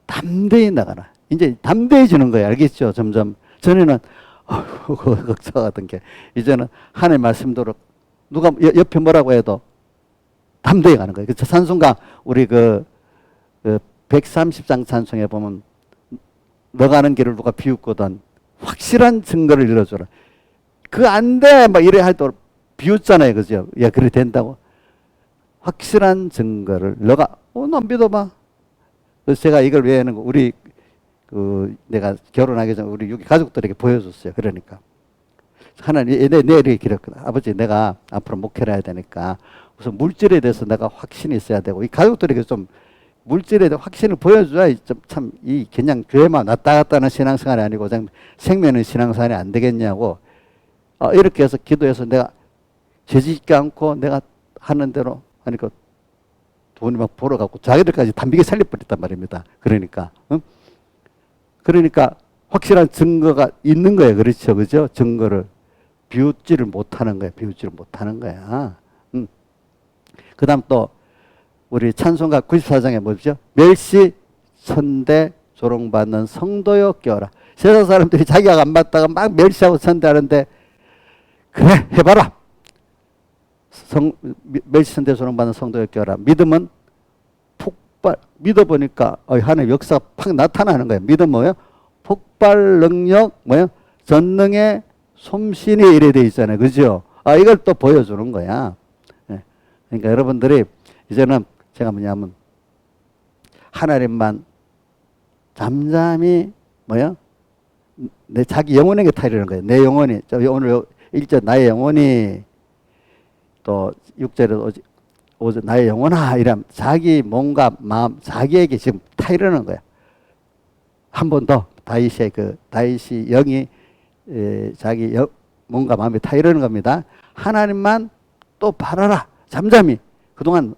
담대히 나가라. 이제 담대해지는 거예요. 알겠죠? 점점. 전에는 걱정하던 게 이제는 하나님 말씀대로 누가 옆에 뭐라고 해도 담대히 가는 거예요. 그렇죠? 찬송가 우리 그 130장 찬송에 보면 너 가는 길을 누가 비웃거든 확실한 증거를 일러줘라. 그 안 돼! 막 이래 할 때 비웃잖아요. 그죠? 야, 그래 된다고? 확실한 증거를 너가 너 믿어봐. 그래서 제가 이걸 왜 하는 거 우리 내가 결혼하기 전에 우리 여기 가족들에게 보여줬어요. 그러니까 하나님 내일이 길었거든. 아버지 내가 앞으로 목회를 해야 되니까 우선 물질에 대해서 내가 확신이 있어야 되고 이 가족들에게 좀 물질에 대한 확신을 보여줘야 참 이 그냥 교회만 왔다 갔다 하는 신앙생활이 아니고 그냥 생명의 신앙생활이 안 되겠냐고 이렇게 해서 기도해서 내가 죄짓지 않고 내가 하는 대로 하니까 돈이 막 벌어갖고 자기들까지 담비게 살려버렸단 말입니다. 그러니까 그러니까 확실한 증거가 있는 거예요. 그렇죠, 그죠? 증거를 비웃지를 못하는 거야. 비웃지를 못하는 거야. 그다음 또 우리 찬송가 94장에 뭐죠? 멸시 선대 조롱받는 성도여 깨어라. 세상 사람들이 자기가 안 받다가 막 멸시하고 선대하는데 그래 해봐라. 멸시 선대 조롱받는 성도여 깨어라. 믿음은 폭발. 믿어보니까 하나님 역사가 팍 나타나는 거예요. 믿음 뭐예요? 폭발 능력 뭐예요? 전능의 솜씨니 이래 돼 있잖아요. 그죠? 이걸 또 보여주는 거야. 네. 그러니까 여러분들이 이제는 제가 뭐냐면 하나님만 잠잠히 뭐야? 내 자기 영혼에게 타이르는 거예요. 내 영혼이 오늘 1절 나의 영혼이 또 6절에 오직 나의 영혼아 이러면 자기 몸과 마음 자기에게 지금 타이르는 거야. 한 번 더 다윗이 영이 자기 몸과 마음에 타이르는 겁니다. 하나님만 또 바라라. 잠잠히 그동안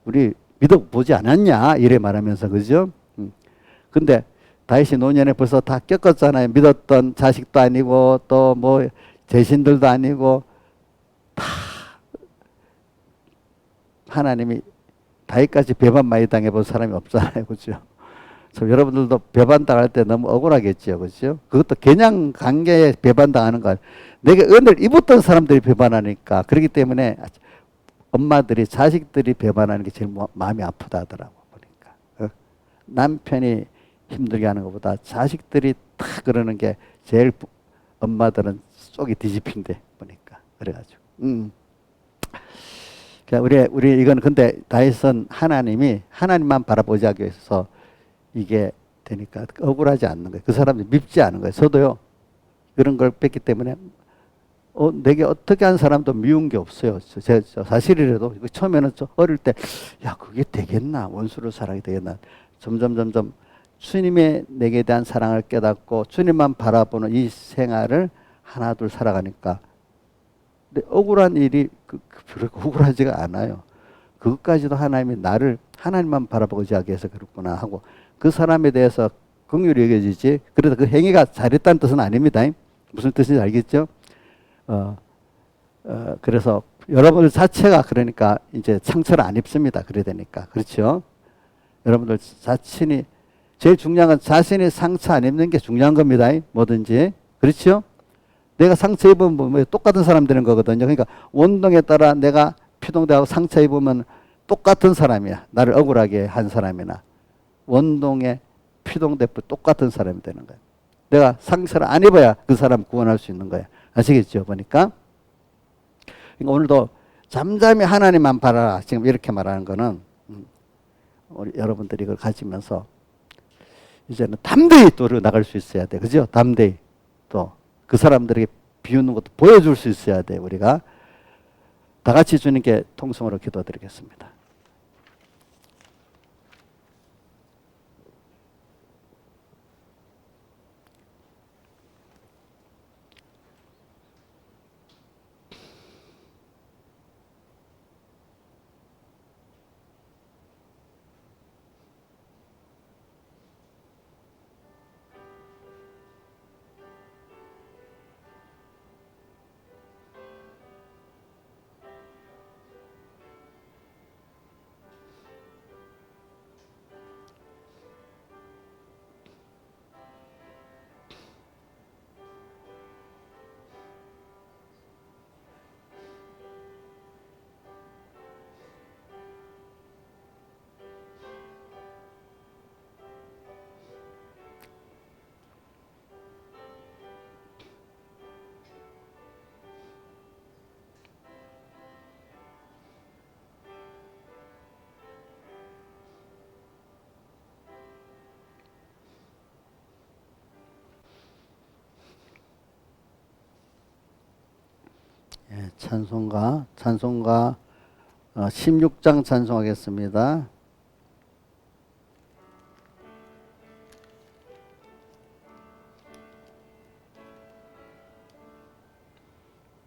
우리 믿어보지 않았냐 이래 말하면서 그죠? 근데 다윗이 노년에 벌써 다 겪었잖아요. 믿었던 자식도 아니고 또 뭐 제신들도 아니고 다 하나님이 다윗까지 배반 많이 당해본 사람이 없잖아요. 그죠? 여러분들도 배반 당할 때 너무 억울하겠죠. 그죠? 그것도 그냥 관계에 배반 당하는 거 내게 은혜를 입었던 사람들이 배반하니까 그렇기 때문에 엄마들이 자식들이 배반하는 게 제일 마음이 아프다 하더라고 보니까. 남편이 힘들게 하는 것보다 자식들이 다 그러는 게 제일 엄마들은 속이 뒤집힌대 보니까. 그래가지고. 그러니까 우리 이건 근데 다윗은 하나님만 바라보자기 위해서 이게 되니까 억울하지 않는 거예요. 그 사람들이 밉지 않은 거예요. 저도요 그런 걸 뺐기 때문에 내게 어떻게 한 사람도 미운 게 없어요. 제가 사실이라도 처음에는 어릴 때 야 그게 되겠나 원수를 사랑이 되겠나 점점 주님의 내게 대한 사랑을 깨닫고 주님만 바라보는 이 생활을 하나 둘 살아가니까 근데 억울한 일이 그렇게 억울하지가 않아요. 그것까지도 하나님이 나를 하나님만 바라보지 하기 위해서 그렇구나 하고 그 사람에 대해서 긍휼히 여겨지지. 그래서 그 행위가 잘했다는 뜻은 아닙니다. 무슨 뜻인지 알겠죠? 그래서 여러분들 자체가 그러니까 이제 상처를 안 입습니다. 그래야 되니까. 그렇죠? 여러분들 자신이 제일 중요한 건 자신이 상처 안 입는 게 중요한 겁니다. 뭐든지. 그렇죠? 내가 상처 입으면 뭐 똑같은 사람 되는 거거든요. 그러니까 원동에 따라 내가 피동대하고 상처 입으면 똑같은 사람이야. 나를 억울하게 한 사람이나 원동에 피동대 똑같은 사람이 되는 거야. 내가 상처를 안 입어야 그 사람 구원할 수 있는 거야. 아시겠죠? 보니까. 그러니까 오늘도 잠잠히 하나님만 바라라. 지금 이렇게 말하는 거는 우리 여러분들이 이걸 가지면서 이제는 담대히 또 나갈 수 있어야 돼. 그죠? 담대히 또 그 사람들에게 비우는 것도 보여줄 수 있어야 돼. 우리가 다 같이 주님께 통성으로 기도드리겠습니다. 예, 찬송가 16장 찬송하겠습니다.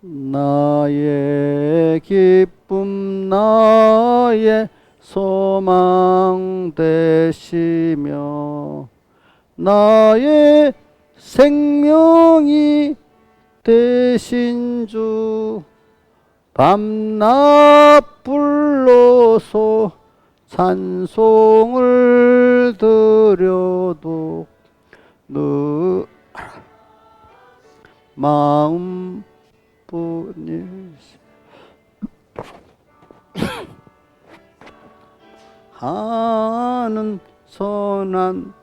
나의 기쁨 나의 소망 되시며 나의 생명이 되신 주 밤낮 불러서 찬송을 드려도 늘 마음뿐일세 하는 선한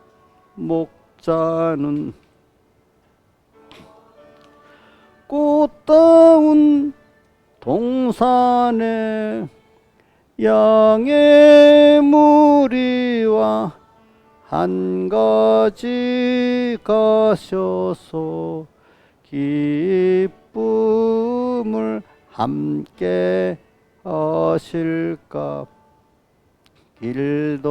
목자는 꽃다운 동산에 양의 무리와 한 가지 가셔서 기쁨을 함께 하실까. 길도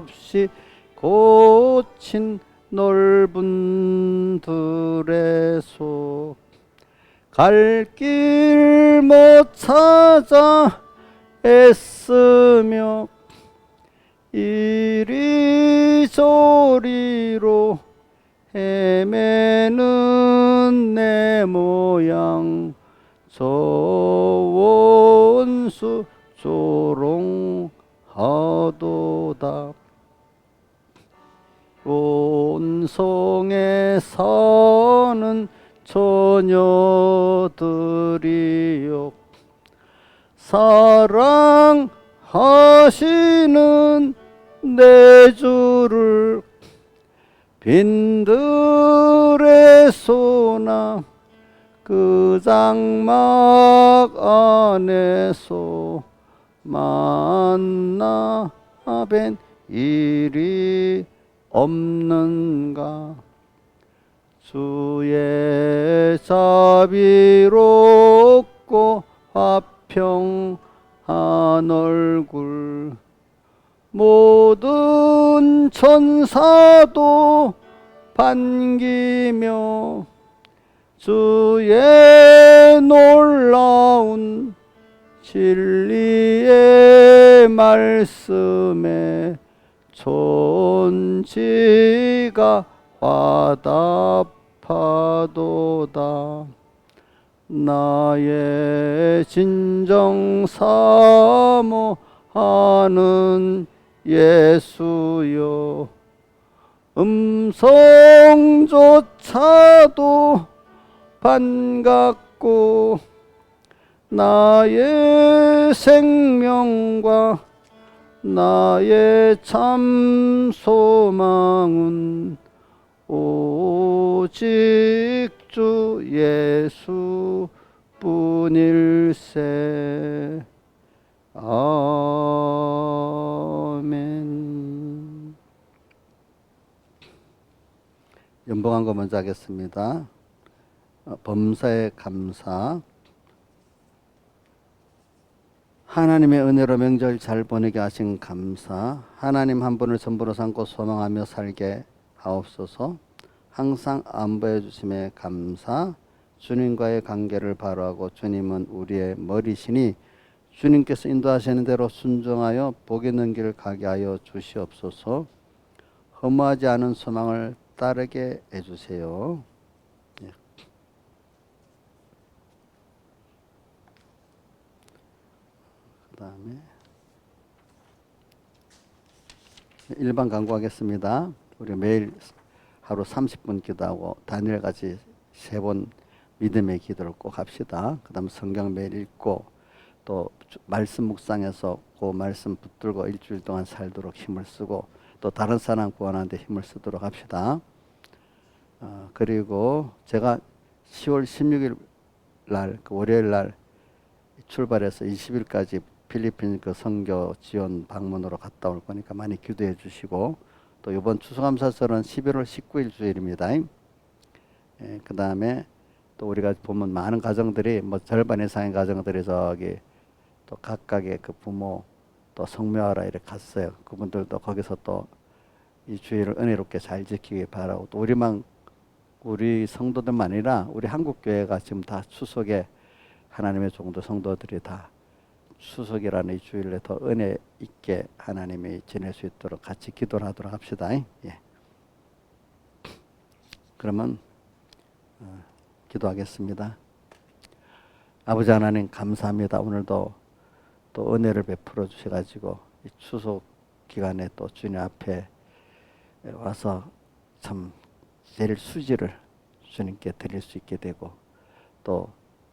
없이 고친 넓은 들에서 갈 길 못 찾아 애쓰며 이리 이리저리로 헤매는 내 모양 저 원수 조롱하도다. 온성에 사는 처녀들이여 사랑하시는 내 주를 빈들의 소나 그 장막 안에서 만나 뵌 일이 없는가. 주의 자비롭고 화평한 얼굴 모든 천사도 반기며 주의 놀라운 진리의 말씀에 천지가 화답하도다. 나의 진정 사모하는 예수여 음성조차도 반갑고 나의 생명과 나의 참 소망은 오직 주 예수 뿐일세. 아멘. 연봉한 거 먼저 하겠습니다. 범사에 감사. 하나님의 은혜로 명절 잘 보내게 하신 감사. 하나님 한 분을 전부로 삼고 소망하며 살게 하옵소서. 항상 안보해 주심에 감사. 주님과의 관계를 바로하고 주님은 우리의 머리시니 주님께서 인도하시는 대로 순종하여 복 있는 길 가게 하여 주시옵소서. 허무하지 않은 소망을 따르게 해주세요. 그 다음에 일반 강구하겠습니다. 우리 매일 하루 30분 기도하고 다니엘같이 3번 믿음의 기도를 꼭 합시다. 그 다음에 성경 매일 읽고 또 말씀 묵상해서 그 말씀 붙들고 일주일 동안 살도록 힘을 쓰고 또 다른 사람 구원하는 데 힘을 쓰도록 합시다. 그리고 제가 10월 16일 날 그 월요일 날 출발해서 20일까지 필리핀 그 선교 지원 방문으로 갔다 올 거니까 많이 기도해 주시고 또 이번 추수감사절은 11월 19일 주일입니다. 그 다음에 또 우리가 보면 많은 가정들이 뭐 절반 이상의 가정들이 저기 또 각각의 그 부모 또 성묘하러 이렇게 갔어요. 그분들도 거기서 또 이 주일을 은혜롭게 잘 지키기 바라고 또 우리 성도들만 아니라 우리 한국교회가 지금 다 추석에 하나님의 종도 성도들이 다 추석이라는 이 주일에 더 은혜 있게 하나님이 지낼 수 있도록 같이 기도를 하도록 합시다. 예. 그러면 기도하겠습니다. 아버지 하나님 감사합니다. 오늘도 또 은혜를 베풀어 주셔가지고 이 추석 기간에 또 주님 앞에 와서 참 제일 수지를 주님께 드릴 수 있게 되고 또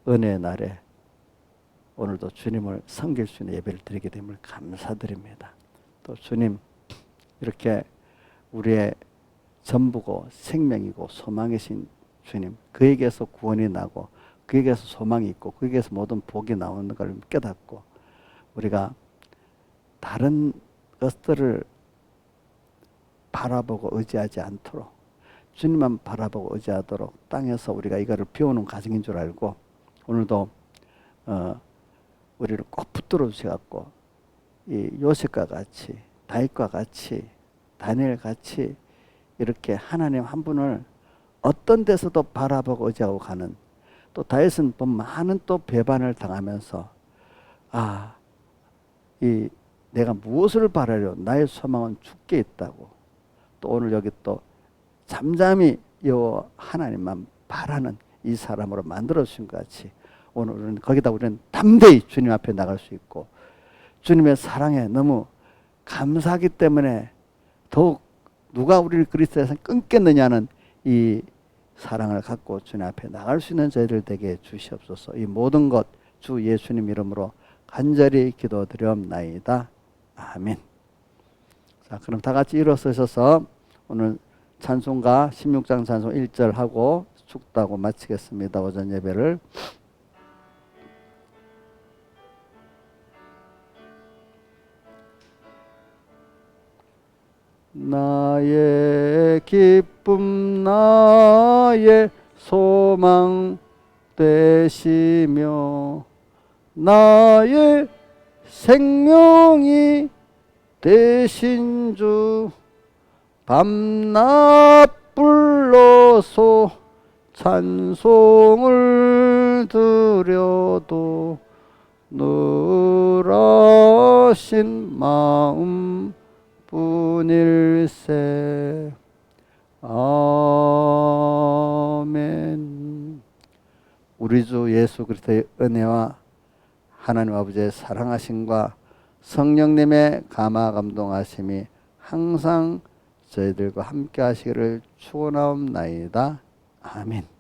은혜의 날에 오늘도 주님을 섬길 수 있는 예배를 드리게 됨을 감사드립니다. 또 주님 이렇게 우리의 전부고 생명이고 소망이신 주님, 그에게서 구원이 나고 그에게서 소망이 있고 그에게서 모든 복이 나오는 걸 깨닫고 우리가 다른 것들을 바라보고 의지하지 않도록 주님만 바라보고 의지하도록 땅에서 우리가 이거를 배우는 과정인 줄 알고 오늘도 우리를 꼭 붙들어 주셔갖고 이 요셉과 같이 다윗과 같이 다니엘 같이 이렇게 하나님 한 분을 어떤 데서도 바라보고 의지하고 가는 또 다윗은 많은 또 배반을 당하면서 내가 무엇을 바라려 나의 소망은 주께 있다고 또 오늘 여기 또 잠잠히 여호와 하나님만 바라는 이 사람으로 만들어 주신 것 같이 오늘은 거기다 우리는 담대히 주님 앞에 나갈 수 있고 주님의 사랑에 너무 감사하기 때문에 더욱 누가 우리를 그리스도에서 끊겠느냐는 이 사랑을 갖고 주님 앞에 나갈 수 있는 저희들 되게 주시옵소서. 이 모든 것 주 예수님 이름으로 간절히 기도드리옵나이다. 아멘. 자, 그럼 다 같이 일어서셔서 오늘 찬송가 16장 찬송 1절 하고 축도하고 마치겠습니다. 오전 예배를. 나의 기쁨 나의 소망 되시며 나의 생명이 되신 주 밤낮 불러서 찬송을 드려도 늘 하신 마음 뿐일세. 아멘. 우리 주 예수 그리스도의 은혜와 하나님 아버지의 사랑하심과 성령님의 감화 감동하심이 항상 저희들과 함께 하시기를 축원하옵나이다. 아멘.